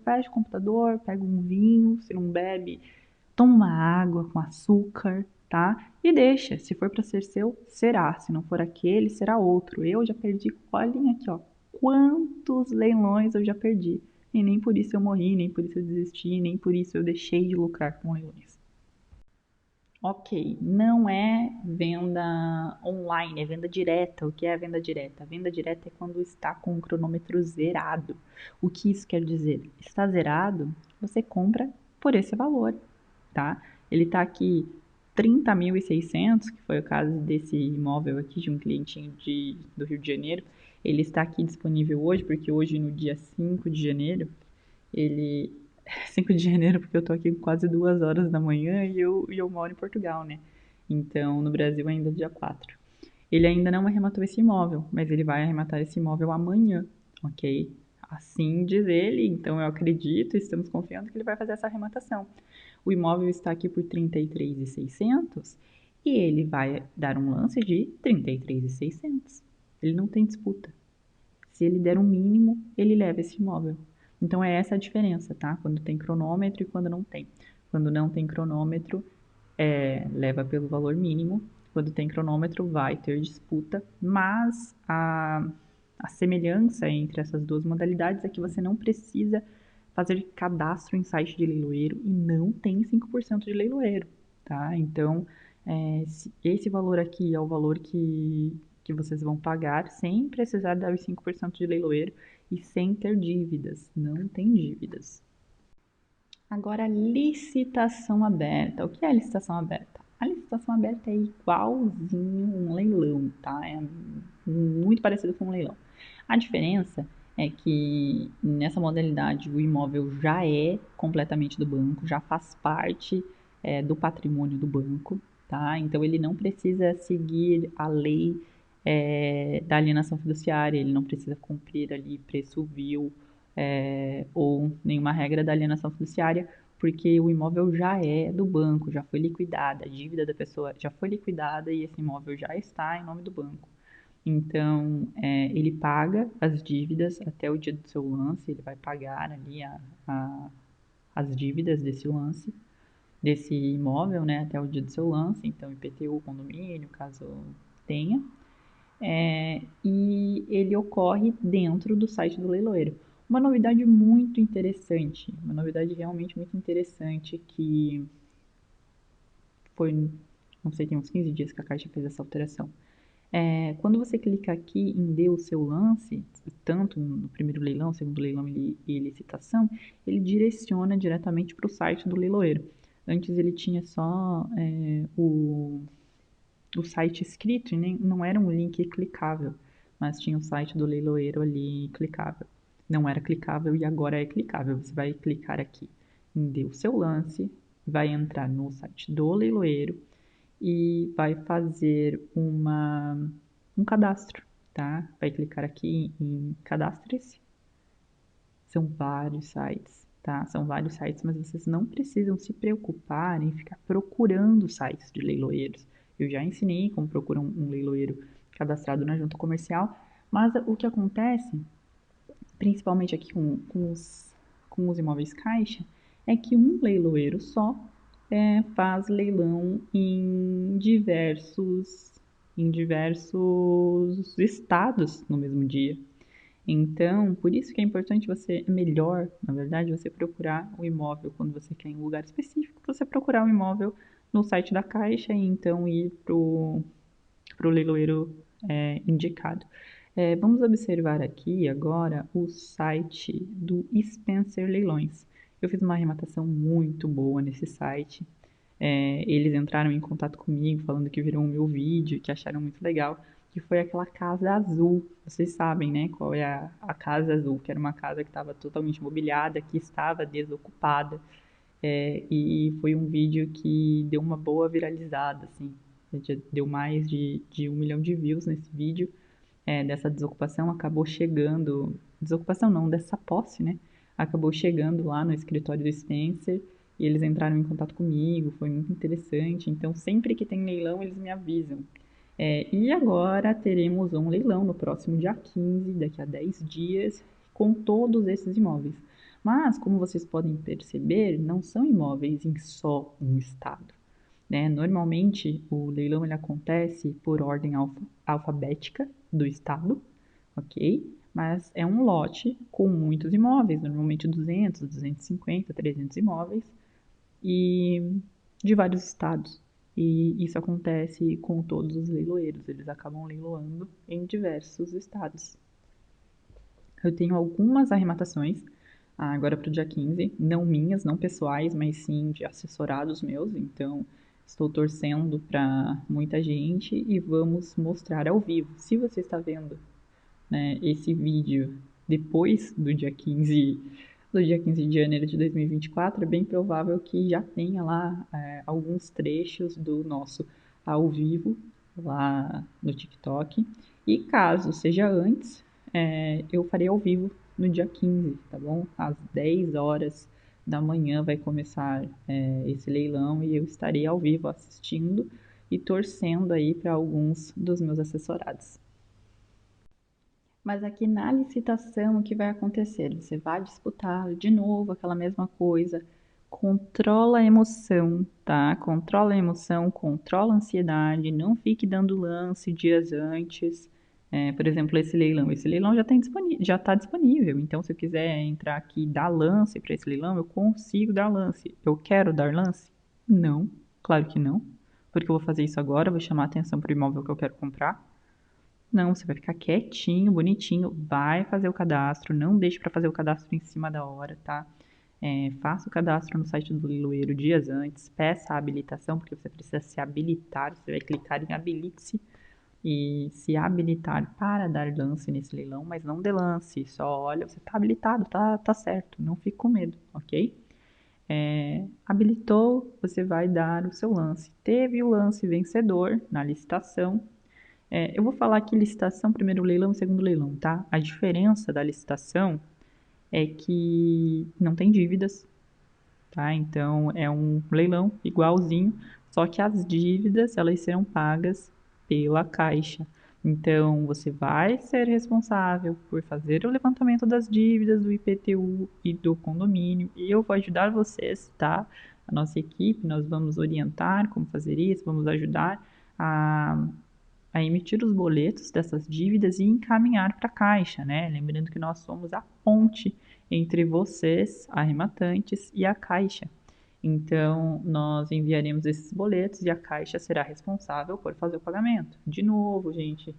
pega um vinho, se não bebe, toma uma água com açúcar, tá? E deixa, se for para ser seu, será. Se não for aquele, será outro. Eu já perdi, olhem aqui, ó, quantos leilões eu já perdi. E nem por isso eu morri, nem por isso eu desisti, nem por isso eu deixei de lucrar com leilões. Ok, não é venda online, é venda direta. O que é a venda direta? A venda direta é quando está com o cronômetro zerado. O que isso quer dizer? Está zerado, você compra por esse valor, tá? Ele está aqui 30.600, que foi o caso desse imóvel aqui de um clientinho do Rio de Janeiro. Ele está aqui disponível hoje, porque hoje, no dia 5 de janeiro, ele 5 de janeiro, porque eu tô aqui quase 2 horas da manhã e eu moro em Portugal, né? Então, no Brasil ainda é dia 4. Ele ainda não arrematou esse imóvel, mas ele vai arrematar esse imóvel amanhã, ok? Assim diz ele, então eu acredito, estamos confiando que ele vai fazer essa arrematação. O imóvel está aqui por 33.600 e ele vai dar um lance de 33.600. Ele não tem disputa. Se ele der um mínimo, ele leva esse imóvel. Então é essa a diferença, tá? Quando tem cronômetro e quando não tem. Quando não tem cronômetro, leva pelo valor mínimo. Quando tem cronômetro, vai ter disputa, mas a semelhança entre essas duas modalidades é que você não precisa fazer cadastro em site de leiloeiro e não tem 5% de leiloeiro, tá? Então, esse valor aqui é o valor que vocês vão pagar sem precisar dar os 5% de leiloeiro e sem ter dívidas. Não tem dívidas. Agora, licitação aberta. O que é licitação aberta? A licitação aberta é igualzinho um leilão, tá? É muito parecido com um leilão. A diferença é que nessa modalidade o imóvel já é completamente do banco, já faz parte do patrimônio do banco, tá? Então ele não precisa seguir a lei da alienação fiduciária, ele não precisa cumprir ali preço vil ou nenhuma regra da alienação fiduciária, porque o imóvel já é do banco, já foi liquidada, a dívida da pessoa já foi liquidada e esse imóvel já está em nome do banco. Então, ele paga as dívidas até o dia do seu lance, ele vai pagar ali as dívidas desse lance, desse imóvel, né, até o dia do seu lance, então IPTU, condomínio, caso tenha, e ele ocorre dentro do site do leiloeiro. Uma novidade muito interessante, uma novidade realmente muito interessante que foi, não sei, tem uns 15 dias que a Caixa fez essa alteração. Quando você clica aqui em Dê o seu lance, tanto no primeiro leilão, segundo leilão e licitação, ele direciona diretamente para o site do leiloeiro. Antes ele tinha só o site escrito e não era um link clicável, mas tinha o site do leiloeiro ali clicável. Não era clicável e agora é clicável. Você vai clicar aqui em Dê o seu lance, vai entrar no site do leiloeiro e vai fazer um cadastro, tá? Vai clicar aqui em cadastre-se. São vários sites, tá? São vários sites, mas vocês não precisam se preocupar em ficar procurando sites de leiloeiros. Eu já ensinei como procurar um leiloeiro cadastrado na junta comercial, mas o que acontece, principalmente aqui com os imóveis caixa, é que um leiloeiro só faz leilão em diversos estados no mesmo dia. Então, por isso que é importante é melhor, na verdade, você procurar o imóvel quando você quer em um lugar específico, você procurar o imóvel no site da Caixa e então ir pro leiloeiro indicado. Vamos observar aqui agora o site do Spencer Leilões. Eu fiz uma arrematação muito boa nesse site. Eles entraram em contato comigo falando que viram o meu vídeo, que acharam muito legal, que foi aquela casa azul. Vocês sabem, né, qual é a casa azul, que era uma casa que estava totalmente mobiliada, que estava desocupada. E foi um vídeo que deu uma boa viralizada, assim. Deu mais de 1 milhão de views nesse vídeo. Dessa desocupação acabou chegando, desocupação não, dessa posse, né? Acabou chegando lá no escritório do Spencer e eles entraram em contato comigo, foi muito interessante. Então, sempre que tem leilão, eles me avisam. E agora teremos um leilão no próximo dia 15, daqui a 10 dias, com todos esses imóveis. Mas, como vocês podem perceber, não são imóveis em só um estado. Né? Normalmente, o leilão ele acontece por ordem alfabética do estado, ok? Mas é um lote com muitos imóveis, normalmente 200, 250, 300 imóveis, e de vários estados. E isso acontece com todos os leiloeiros, eles acabam leiloando em diversos estados. Eu tenho algumas arrematações agora para o dia 15, não minhas, não pessoais, mas sim de assessorados meus, então estou torcendo para muita gente e vamos mostrar ao vivo. Se você está vendo, né, esse vídeo depois do dia 15 de janeiro de 2024, é bem provável que já tenha lá alguns trechos do nosso ao vivo lá no TikTok. E caso seja antes, eu farei ao vivo no dia 15, tá bom? Às 10 horas da manhã vai começar esse leilão e eu estarei ao vivo assistindo e torcendo aí para alguns dos meus assessorados. Mas aqui na licitação, o que vai acontecer? Você vai disputar de novo aquela mesma coisa Controla a emoção, tá? Controla a emoção, controla a ansiedade, não fique dando lance dias antes. Por exemplo, esse leilão já está disponível. Então, se eu quiser entrar aqui e dar lance para esse leilão, eu consigo dar lance. Eu quero dar lance? Não, claro que não. Porque eu vou fazer isso agora, vou chamar a atenção para o imóvel que eu quero comprar. Não, você vai ficar quietinho, bonitinho, vai fazer o cadastro, não deixe para fazer o cadastro em cima da hora, tá? Faça o cadastro no site do leiloeiro dias antes, peça a habilitação, porque você precisa se habilitar, você vai clicar em habilite-se e se habilitar para dar lance nesse leilão, mas não dê lance, só olha, você está habilitado, tá certo, não fique com medo, ok? Habilitou, você vai dar o seu lance. Teve o lance vencedor na licitação. Eu vou falar aqui licitação, primeiro leilão e segundo leilão, tá? A diferença da licitação é que não tem dívidas, tá? Então é um leilão igualzinho, só que as dívidas elas serão pagas pela Caixa. Então você vai ser responsável por fazer o levantamento das dívidas do IPTU e do condomínio, e eu vou ajudar vocês, tá? A nossa equipe, nós vamos orientar como fazer isso, vamos ajudar a emitir os boletos dessas dívidas e encaminhar para a Caixa, né? Lembrando que nós somos a ponte entre vocês, arrematantes, e a Caixa. Então, nós enviaremos esses boletos e a Caixa será responsável por fazer o pagamento. De novo, gente,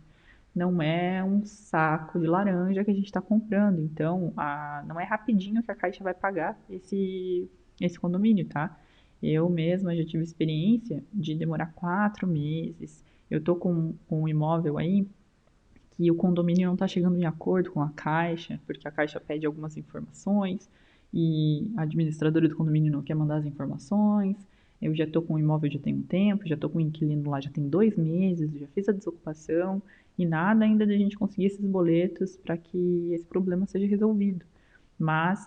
não é um saco de laranja que a gente está comprando. Então, não é rapidinho que a Caixa vai pagar esse condomínio, tá? Eu mesma já tive experiência de demorar 4 meses. Eu tô com um imóvel aí que o condomínio não está chegando em acordo com a Caixa, porque a Caixa pede algumas informações e a administradora do condomínio não quer mandar as informações. Eu já estou com o imóvel já tem um tempo, já estou com o inquilino lá já tem 2 meses, já fiz a desocupação e nada ainda da gente conseguir esses boletos para que esse problema seja resolvido. Mas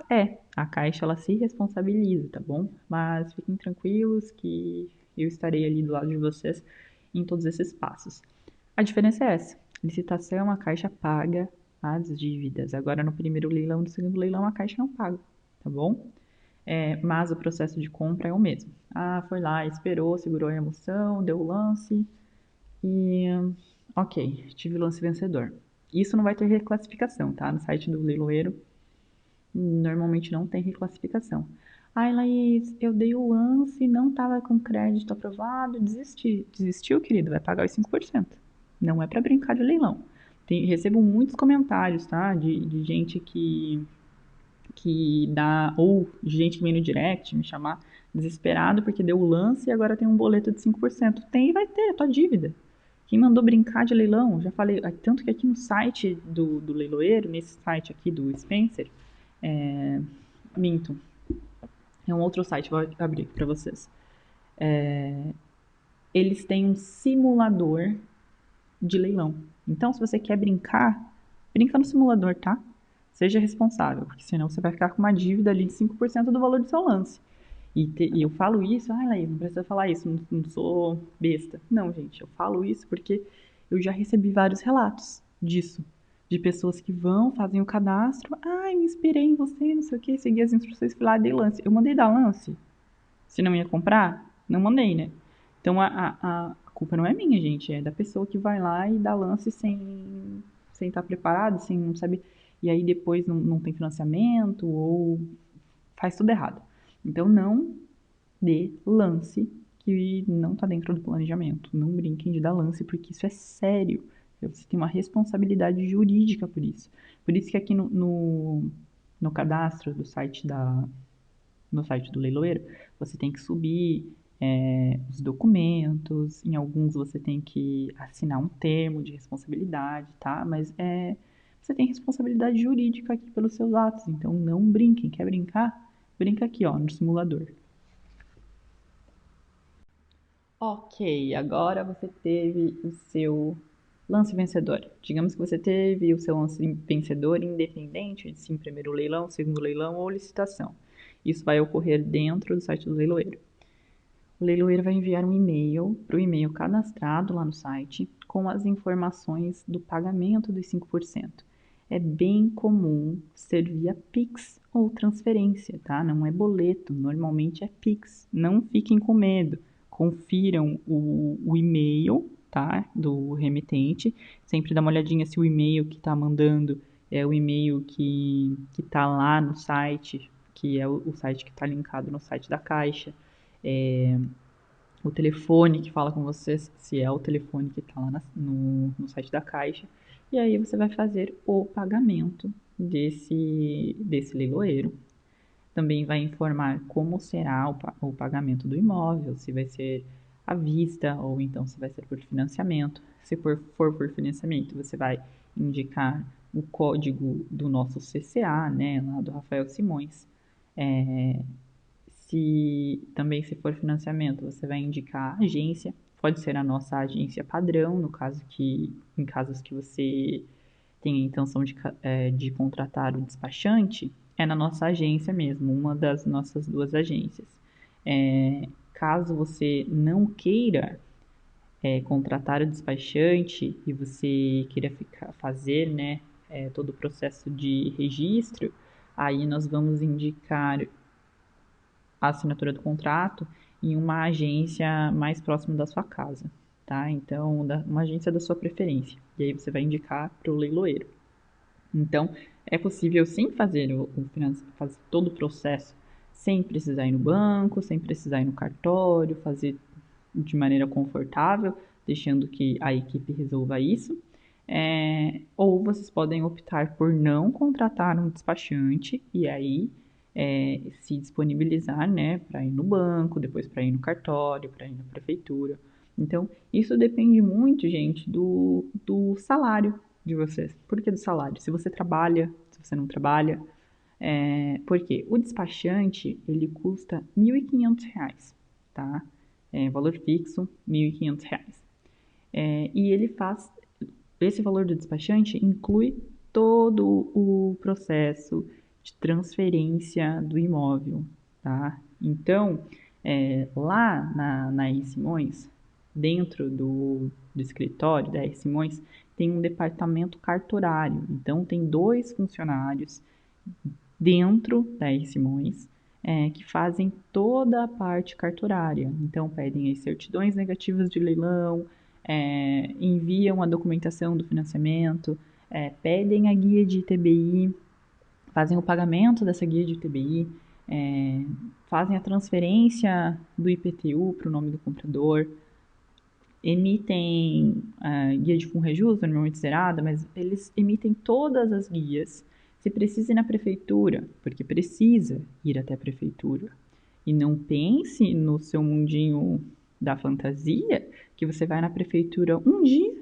a Caixa ela se responsabiliza, tá bom? Mas fiquem tranquilos que eu estarei ali do lado de vocês em todos esses passos. A diferença é essa: licitação, a Caixa paga as dívidas. Agora, no primeiro leilão, no segundo leilão, a Caixa não paga, tá bom? Mas o processo de compra é o mesmo. Foi lá, esperou, segurou a emoção, deu o lance e, ok, tive o lance vencedor. Isso não vai ter reclassificação, tá? No site do leiloeiro, normalmente não tem reclassificação. Ai, Laís, eu dei o lance, não estava com crédito aprovado, desisti. Desistiu, querido? Vai pagar os 5%. Não é para brincar de leilão. Recebo muitos comentários, tá? De gente que dá, ou de gente que vem no direct me chamar desesperado porque deu o lance e agora tem um boleto de 5%. Tem e vai ter, é tua dívida. Quem mandou brincar de leilão? Já falei, tanto que aqui no site do leiloeiro, nesse site aqui do Spencer, minto, é um outro site, vou abrir para vocês. Eles têm um simulador de leilão. Então, se você quer brincar, brinca no simulador, tá? Seja responsável, porque senão você vai ficar com uma dívida ali de 5% do valor do seu lance. E eu falo isso, Laís, não precisa falar isso, não sou besta. Não, gente, eu falo isso porque eu já recebi vários relatos disso. De pessoas que vão, fazem o cadastro, me inspirei em você, não sei o que, segui as instruções, fui lá, dei lance. Eu mandei dar lance? Se não ia comprar, não mandei, né? Então a culpa não é minha, gente, é da pessoa que vai lá e dá lance sem estar preparado, sem não saber. E aí depois não tem financiamento ou faz tudo errado. Então não dê lance que não está dentro do planejamento. Não brinquem de dar lance, porque isso é sério. Você tem uma responsabilidade jurídica por isso. Por isso que aqui no cadastro do site no site do leiloeiro, você tem que subir os documentos, em alguns você tem que assinar um termo de responsabilidade, tá? Mas você tem responsabilidade jurídica aqui pelos seus atos, então não brinquem. Quer brincar? Brinca aqui, ó, no simulador. Ok, agora você teve o seu lance vencedor. Digamos que você teve o seu lance vencedor independente de sim primeiro leilão, segundo leilão ou licitação. Isso vai ocorrer dentro do site do leiloeiro. O leiloeiro vai enviar um e-mail para o e-mail cadastrado lá no site com as informações do pagamento dos 5%. É bem comum ser via Pix ou transferência, tá? Não é boleto, normalmente é Pix. Não fiquem com medo. Confiram o e-mail, tá? Do remetente. Sempre dá uma olhadinha se o e-mail que está mandando é o e-mail que está lá no site, que é o site que está linkado no site da Caixa. O telefone que fala com você, se é o telefone que está lá no site da Caixa. E aí você vai fazer o pagamento desse leiloeiro. Também vai informar como será o pagamento do imóvel, se vai ser à vista ou então se vai ser por financiamento. Se for por financiamento, você vai indicar o código do nosso CCA, né, lá do Rafael Simões. Se for financiamento, você vai indicar a agência, pode ser a nossa agência padrão, no caso em casos que você tem a intenção de contratar o despachante, é na nossa agência mesmo, uma das nossas duas agências. Caso você não queira contratar o despachante e você queira fazer, né, todo o processo de registro, aí nós vamos indicar a assinatura do contrato em uma agência mais próxima da sua casa, tá? Então, uma agência da sua preferência. E aí você vai indicar para o leiloeiro. Então, é possível sim fazer fazer todo o processo sem precisar ir no banco, sem precisar ir no cartório, fazer de maneira confortável, deixando que a equipe resolva isso. Ou vocês podem optar por não contratar um despachante e aí se disponibilizar, né, para ir no banco, depois para ir no cartório, para ir na prefeitura. Então, isso depende muito, gente, do salário de vocês. Por que do salário? Se você trabalha, se você não trabalha. Porque o despachante, ele custa R$ 1.500, tá? Valor fixo, R$ 1.500. E ele faz, esse valor do despachante inclui todo o processo de transferência do imóvel, tá? Então, lá na R. Simões, dentro do escritório da R. Simões, tem um departamento cartorário. Então, tem 2 funcionários dentro da R. Simões que fazem toda a parte cartorária. Então, pedem as certidões negativas de leilão, enviam a documentação do financiamento, pedem a guia de ITBI, fazem o pagamento dessa guia de ITBI, fazem a transferência do IPTU para o nome do comprador, emitem a guia de FUNREJUS, normalmente zerada, mas eles emitem todas as guias. Se precisa ir na prefeitura, porque precisa ir até a prefeitura. E não pense no seu mundinho da fantasia que você vai na prefeitura um dia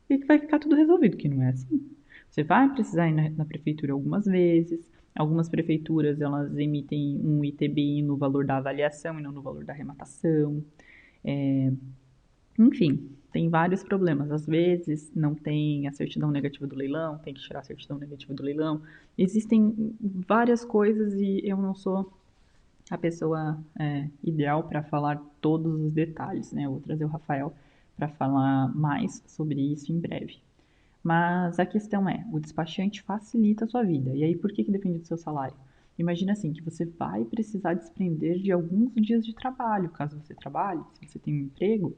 e que vai ficar tudo resolvido, que não é assim. Você vai precisar ir na prefeitura algumas vezes. Algumas prefeituras, elas emitem um ITBI no valor da avaliação e não no valor da arrematação. Enfim, tem vários problemas. Às vezes não tem a certidão negativa do leilão, tem que tirar a certidão negativa do leilão. Existem várias coisas e eu não sou a pessoa ideal para falar todos os detalhes, né? Eu vou trazer o Rafael para falar mais sobre isso em breve. Mas a questão é, o despachante facilita a sua vida. E aí, por que depende do seu salário? Imagina assim, que você vai precisar desprender de alguns dias de trabalho, caso você trabalhe, se você tem um emprego,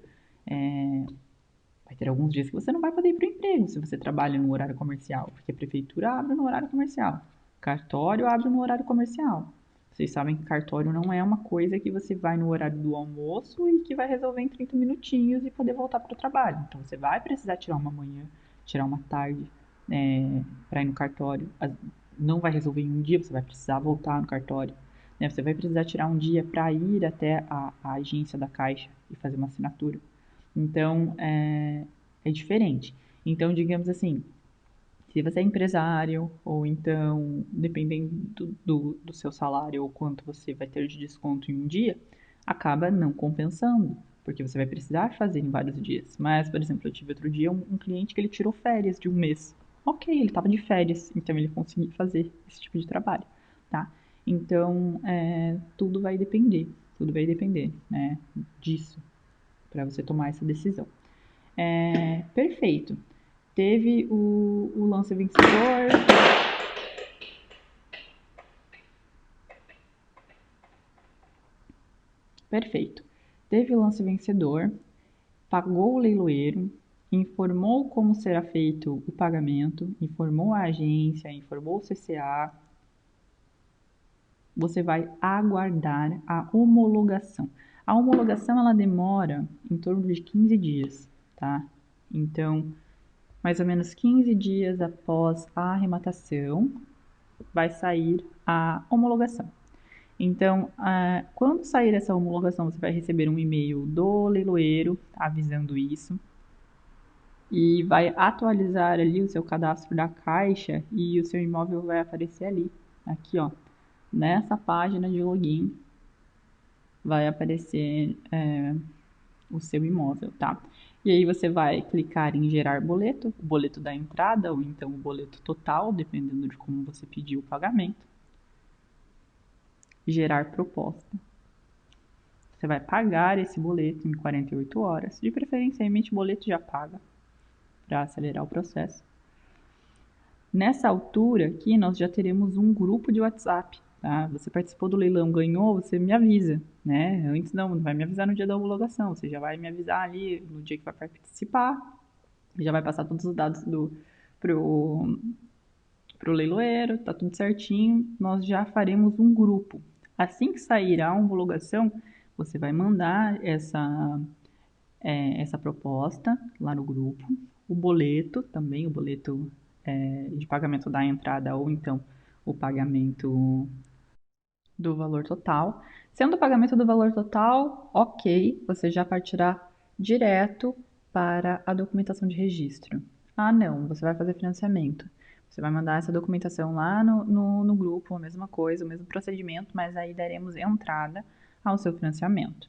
vai ter alguns dias que você não vai poder ir para o emprego se você trabalha no horário comercial, porque a prefeitura abre no horário comercial, cartório abre no horário comercial. Vocês sabem que cartório não é uma coisa que você vai no horário do almoço e que vai resolver em 30 minutinhos e poder voltar para o trabalho. Então você vai precisar tirar uma manhã, tirar uma tarde para ir no cartório. Não vai resolver em um dia, você vai precisar voltar no cartório. Né? Você vai precisar tirar um dia para ir até a agência da Caixa e fazer uma assinatura. Então, é diferente. Então, digamos assim, se você é empresário, ou então, dependendo do seu salário ou quanto você vai ter de desconto em um dia, acaba não compensando, porque você vai precisar fazer em vários dias. Mas, por exemplo, eu tive outro dia um cliente que ele tirou férias de um mês. Ok, ele estava de férias, então ele conseguiu fazer esse tipo de trabalho, tá? Então, tudo vai depender, né, disso para você tomar essa decisão. Perfeito. Teve o lance vencedor. Perfeito. Teve o lance vencedor, pagou o leiloeiro, informou como será feito o pagamento, informou a agência, informou o CCA. Você vai aguardar a homologação. A homologação ela demora em torno de 15 dias, tá? Então, mais ou menos 15 dias após a arrematação, vai sair a homologação. Então, quando sair essa homologação, você vai receber um e-mail do leiloeiro avisando isso e vai atualizar ali o seu cadastro da Caixa e o seu imóvel vai aparecer ali, aqui ó, nessa página de login vai aparecer o seu imóvel, tá? E aí você vai clicar em gerar boleto, o boleto da entrada ou então o boleto total, dependendo de como você pediu o pagamento. Gerar proposta. Você vai pagar esse boleto em 48 horas. De preferência, emite boleto já paga, para acelerar o processo. Nessa altura aqui, nós já teremos um grupo de WhatsApp, tá? Você participou do leilão, ganhou, você me avisa, né? Antes não vai me avisar no dia da homologação, você já vai me avisar ali no dia que vai participar, já vai passar todos os dados pro leiloeiro, tá tudo certinho, nós já faremos um grupo. Assim que sair a homologação, você vai mandar essa proposta lá no grupo, o boleto também, o boleto de pagamento da entrada ou então o pagamento do valor total. Sendo o pagamento do valor total, ok, você já partirá direto para a documentação de registro. Ah, não, você vai fazer financiamento. Você vai mandar essa documentação lá no grupo, a mesma coisa, o mesmo procedimento, mas aí daremos entrada ao seu financiamento.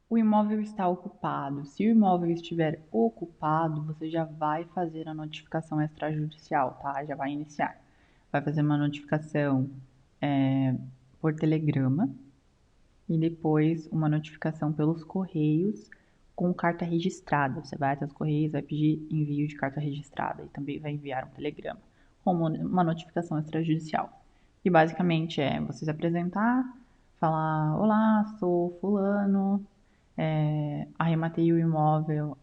O imóvel está ocupado. Se o imóvel estiver ocupado, você já vai fazer a notificação extrajudicial, tá? Já vai iniciar. Vai fazer uma notificação por telegrama e depois uma notificação pelos correios com carta registrada. Você vai até os correios, vai pedir envio de carta registrada e também vai enviar um telegrama como uma notificação extrajudicial. E basicamente é você se apresentar, falar: olá, sou fulano, arrematei o imóvel,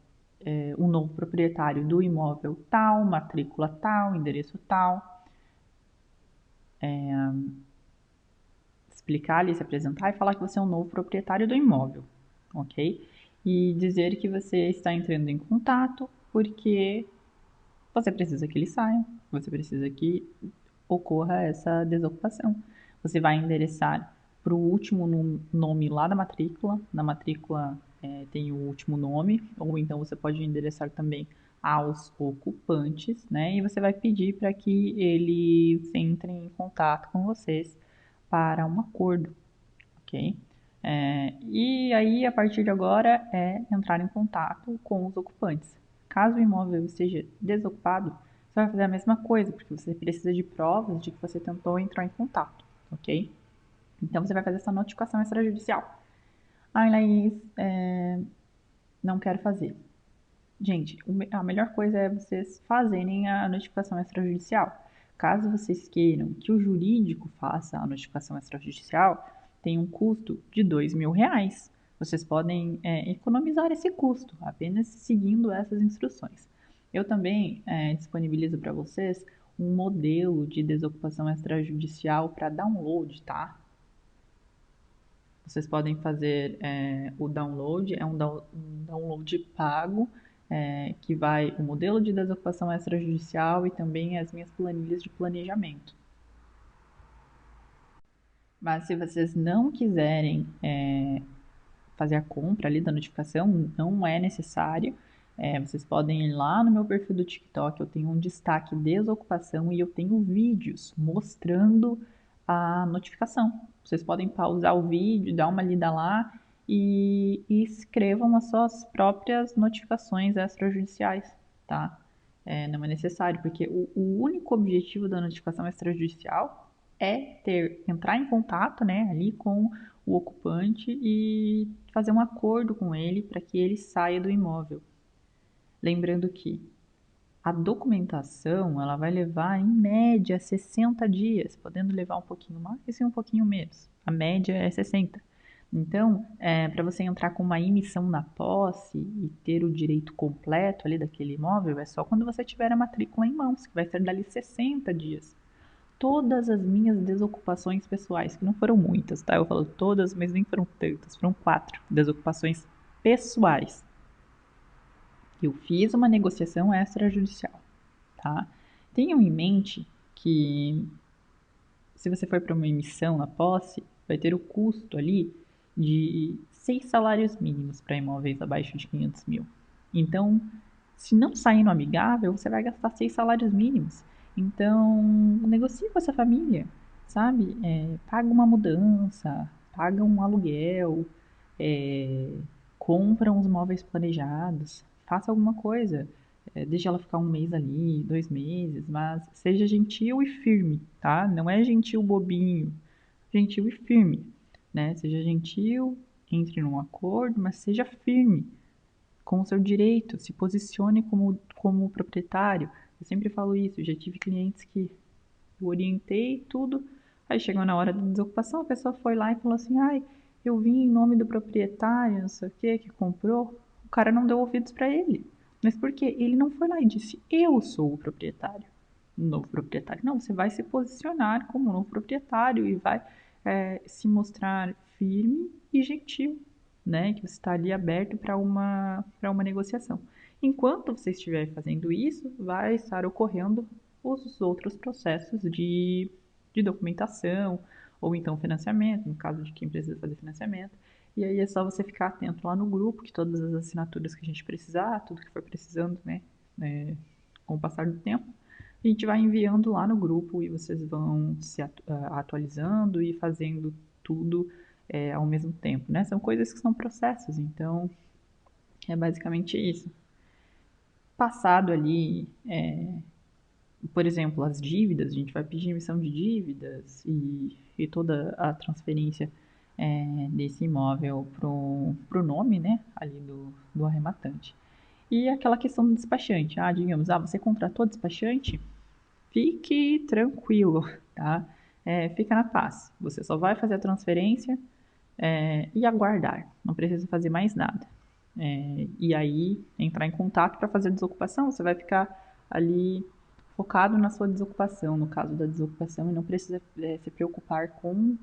um novo proprietário do imóvel tal, matrícula tal, endereço tal. Explicar ali, se apresentar e falar que você é um novo proprietário do imóvel, ok? E dizer que você está entrando em contato porque você precisa que ele saia, você precisa que ocorra essa desocupação. Você vai endereçar para o último nome lá da matrícula. Na matrícula tem o último nome, ou então você pode endereçar também aos ocupantes, né? E você vai pedir para que eles entrem em contato com vocês para um acordo, ok? E aí, a partir de agora, é entrar em contato com os ocupantes. Caso o imóvel esteja desocupado, você vai fazer a mesma coisa, porque você precisa de provas de que você tentou entrar em contato, ok? Então, você vai fazer essa notificação extrajudicial. Ai, Laís, não quero fazer. Gente, a melhor coisa é vocês fazerem a notificação extrajudicial. Caso vocês queiram que o jurídico faça a notificação extrajudicial, tem um custo de R$ 2.000. Vocês podem economizar esse custo apenas seguindo essas instruções. Eu também disponibilizo para vocês um modelo de desocupação extrajudicial para download, tá? Vocês podem fazer o download, é um download pago, que vai o modelo de desocupação extrajudicial e também as minhas planilhas de planejamento. Mas se vocês não quiserem fazer a compra ali da notificação, não é necessário. Vocês podem ir lá no meu perfil do TikTok, eu tenho um destaque desocupação e eu tenho vídeos mostrando a notificação. Vocês podem pausar o vídeo, dar uma lida lá e escrevam as suas próprias notificações extrajudiciais, tá? Não é necessário, porque o único objetivo da notificação extrajudicial é entrar em contato, né, ali com o ocupante e fazer um acordo com ele para que ele saia do imóvel. Lembrando que A documentação, ela vai levar em média 60 dias, podendo levar um pouquinho mais e um pouquinho menos. A média é 60. Então, para você entrar com uma emissão na posse e ter o direito completo ali daquele imóvel, é só quando você tiver a matrícula em mãos, que vai ser dali 60 dias. Todas as minhas desocupações pessoais, que não foram muitas, tá? Eu falo todas, mas nem foram tantas, foram 4 desocupações pessoais. Eu fiz uma negociação extrajudicial, tá? Tenham em mente que se você for para uma emissão na posse, vai ter o custo ali de 6 salários mínimos para imóveis abaixo de 500 mil. Então, se não sair no amigável, você vai gastar 6 salários mínimos. Então, negocie com essa família, sabe? Paga uma mudança, paga um aluguel, é, compra uns móveis planejados, faça alguma coisa. Deixa ela ficar um mês ali, 2 meses, mas seja gentil e firme, tá? Não é gentil bobinho, gentil e firme, né? Seja gentil, entre num acordo, mas seja firme com o seu direito, se posicione como proprietário. Eu sempre falo isso, já tive clientes que eu orientei tudo, aí chegou na hora da desocupação, a pessoa foi lá e falou assim, ai, eu vim em nome do proprietário, não sei o que comprou. O cara não deu ouvidos para ele. Mas por quê? Ele não foi lá e disse, eu sou o proprietário. Novo proprietário. Não, você vai se posicionar como novo proprietário e vai se mostrar firme e gentil, né? Que você está ali aberto para uma negociação. Enquanto você estiver fazendo isso, vai estar ocorrendo os outros processos de documentação ou então financiamento, no caso de quem precisa fazer financiamento. E aí é só você ficar atento lá no grupo, que todas as assinaturas que a gente precisar, tudo que for precisando, né, com o passar do tempo, a gente vai enviando lá no grupo e vocês vão se atualizando e fazendo tudo ao mesmo tempo, né? São coisas que são processos, então é basicamente isso. Passado ali, por exemplo, as dívidas, a gente vai pedir emissão de dívidas e toda a transferência desse imóvel pro nome, né, ali do arrematante. E aquela questão do despachante. Digamos, você contratou despachante? Fique tranquilo, tá? Fica na paz. Você só vai fazer a transferência e aguardar. Não precisa fazer mais nada. E aí, entrar em contato para fazer a desocupação, você vai ficar ali focado na sua desocupação, no caso da desocupação, e não precisa se preocupar com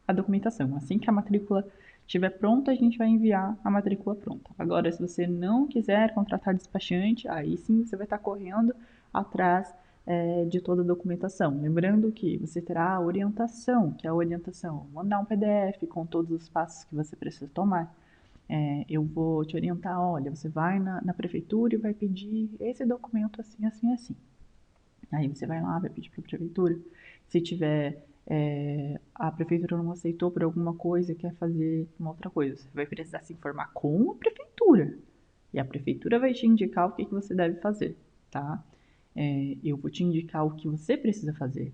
a documentação. Assim que a matrícula estiver pronta, a gente vai enviar a matrícula pronta. Agora, se você não quiser contratar despachante, aí sim você vai estar correndo atrás de toda a documentação. Lembrando que você terá a orientação, que é a orientação, mandar um PDF com todos os passos que você precisa tomar. Eu vou te orientar, olha, você vai na prefeitura e vai pedir esse documento assim, assim, assim. Aí você vai lá, vai pedir para a prefeitura. Se tiver a prefeitura não aceitou por alguma coisa, quer fazer uma outra coisa, você vai precisar se informar com a prefeitura. E a prefeitura vai te indicar o que você deve fazer, tá? Eu vou te indicar o que você precisa fazer.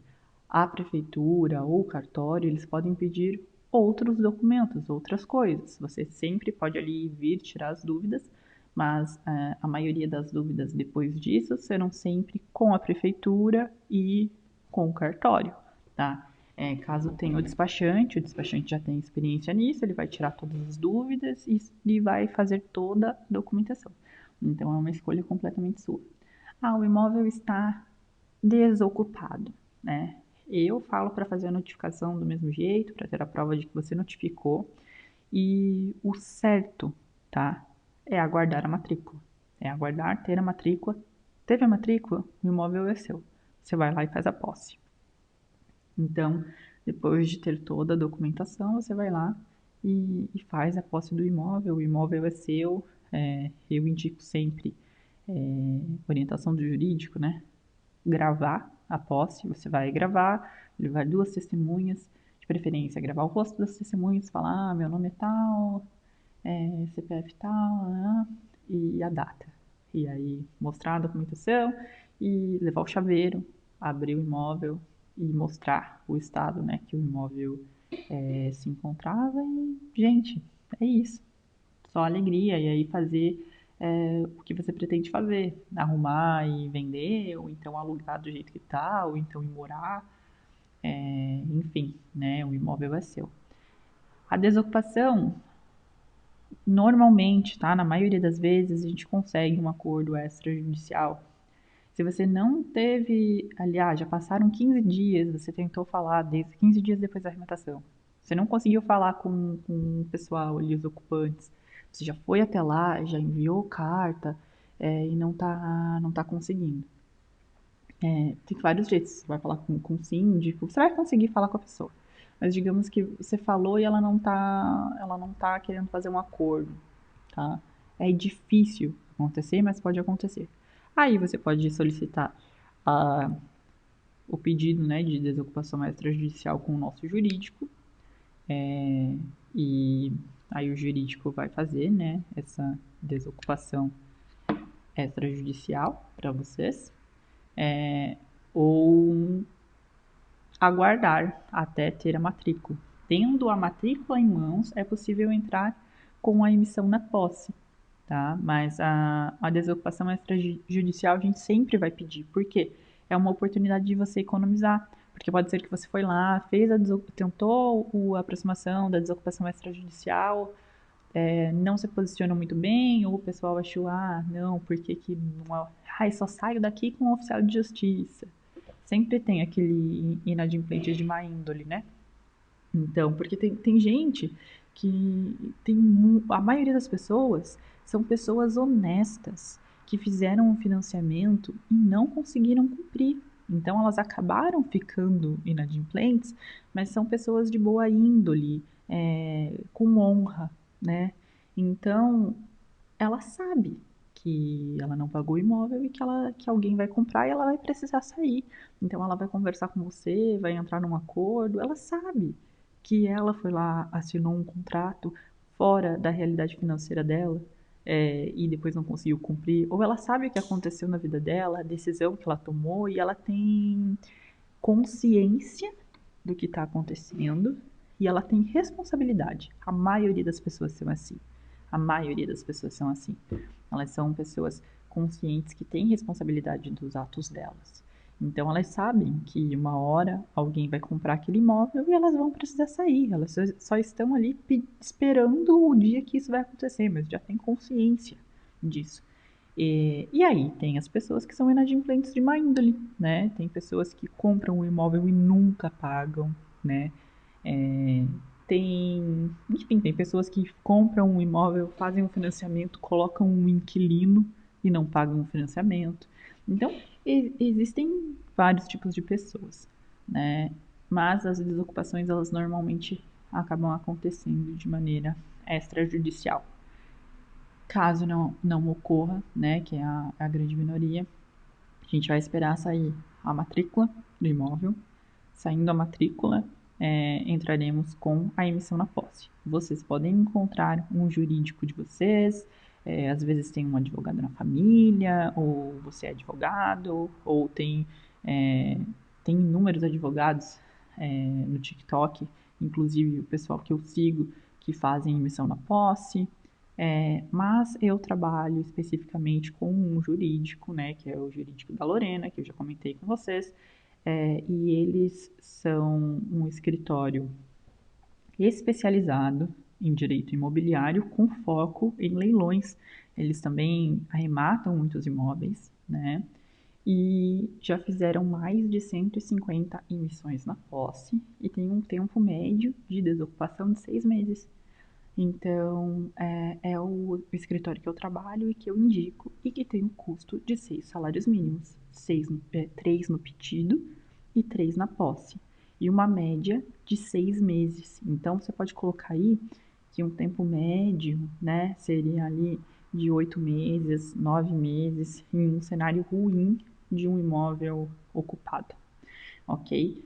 A prefeitura ou o cartório, eles podem pedir outros documentos, outras coisas. Você sempre pode ali vir tirar as dúvidas, mas a maioria das dúvidas depois disso serão sempre com a prefeitura e com o cartório, tá? Caso tenha o despachante já tem experiência nisso, ele vai tirar todas as dúvidas e vai fazer toda a documentação. Então é uma escolha completamente sua. O imóvel está desocupado, né? Eu falo para fazer a notificação do mesmo jeito, para ter a prova de que você notificou. E o certo, tá? É aguardar a matrícula. É aguardar ter a matrícula. Teve a matrícula, o imóvel é seu. Você vai lá e faz a posse. Então, depois de ter toda a documentação, você vai lá e faz a posse do imóvel. O imóvel é seu. Eu indico sempre orientação do jurídico, né? Gravar a posse, você vai gravar, levar 2 testemunhas, de preferência, gravar o rosto das testemunhas, falar, meu nome é tal, CPF tal, e a data. E aí mostrar a documentação e levar o chaveiro, abrir o imóvel e mostrar o estado, né, que o imóvel se encontrava e, gente, é isso. Só alegria. E aí fazer o que você pretende fazer, arrumar e vender, ou então alugar do jeito que tá, ou então ir morar, enfim, né, o imóvel é seu. A desocupação, normalmente, tá, na maioria das vezes, a gente consegue um acordo extrajudicial. Se você não teve, aliás, já passaram 15 dias, você tentou falar, desde 15 dias depois da arrematação, você não conseguiu falar com o pessoal ali, os ocupantes, você já foi até lá, já enviou carta, e não tá conseguindo. Tem vários jeitos, você vai falar com o síndico, você vai conseguir falar com a pessoa. Mas digamos que você falou e ela não tá querendo fazer um acordo, tá? É difícil acontecer, mas pode acontecer. Aí você pode solicitar a, o pedido, né, de desocupação extrajudicial com o nosso jurídico, e aí o jurídico vai fazer, né, essa desocupação extrajudicial para vocês, ou aguardar até ter a matrícula. Tendo a matrícula em mãos, é possível entrar com a emissão na posse, tá? Mas a desocupação extrajudicial a gente sempre vai pedir. Por quê? É uma oportunidade de você economizar. Porque pode ser que você foi lá, tentou a aproximação da desocupação extrajudicial, não se posicionou muito bem, ou o pessoal achou, não, porque que não, só saio daqui com um oficial de justiça. Sempre tem aquele inadimplente de má índole, né? Então, porque tem gente que a maioria das pessoas são pessoas honestas que fizeram um financiamento e não conseguiram cumprir. Então, elas acabaram ficando inadimplentes, mas são pessoas de boa índole, com honra, né? Então, ela sabe que ela não pagou o imóvel e que alguém vai comprar e ela vai precisar sair. Então ela vai conversar com você, vai entrar num acordo, ela sabe que ela foi lá, assinou um contrato fora da realidade financeira dela, e depois não conseguiu cumprir, ou ela sabe o que aconteceu na vida dela, a decisão que ela tomou e ela tem consciência do que está acontecendo e ela tem responsabilidade. A maioria das pessoas são assim. A maioria das pessoas são assim. Elas são pessoas conscientes que têm responsabilidade dos atos delas. Então elas sabem que uma hora alguém vai comprar aquele imóvel e elas vão precisar sair. Elas só estão ali esperando o dia que isso vai acontecer, mas já têm consciência disso. E aí, tem as pessoas que são inadimplentes de má índole, né? Tem pessoas que compram o imóvel e nunca pagam, né? É, enfim, tem pessoas que compram um imóvel, fazem um financiamento, colocam um inquilino e não pagam o financiamento. Então, existem vários tipos de pessoas, né? Mas as desocupações, elas normalmente acabam acontecendo de maneira extrajudicial. Caso não ocorra, né, que é a grande minoria, a gente vai esperar sair a matrícula do imóvel. Saindo a matrícula, entraremos com a emissão na posse. Vocês podem encontrar um jurídico de vocês, às vezes tem um advogado na família, ou você é advogado, ou tem inúmeros advogados no TikTok, inclusive o pessoal que eu sigo, que fazem emissão na posse. Mas eu trabalho especificamente com um jurídico, né, que é o jurídico da Lorena, que eu já comentei com vocês, e eles são um escritório especializado em direito imobiliário com foco em leilões. Eles também arrematam muitos imóveis, né? E já fizeram mais de 150 emissões na posse e tem um tempo médio de desocupação de 6 meses. Então, é o escritório que eu trabalho e que eu indico e que tem um custo de 6 salários mínimos, 3 no pedido e 3 na posse, e uma média de 6 meses. Então, você pode colocar aí que um tempo médio, né, seria ali de 8 meses, 9 meses, em um cenário ruim de um imóvel ocupado, ok?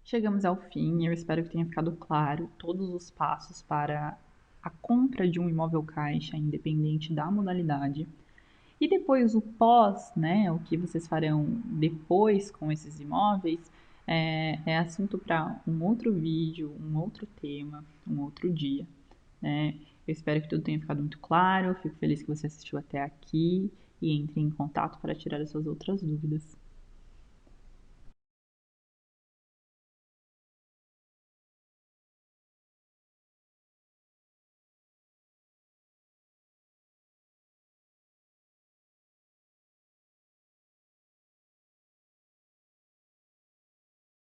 Chegamos ao fim, eu espero que tenha ficado claro todos os passos para a compra de um imóvel caixa, independente da modalidade. E depois o pós, né, o que vocês farão depois com esses imóveis, é assunto para um outro vídeo, um outro tema, um outro dia, né? Eu espero que tudo tenha ficado muito claro. Fico feliz que você assistiu até aqui e entre em contato para tirar as suas outras dúvidas.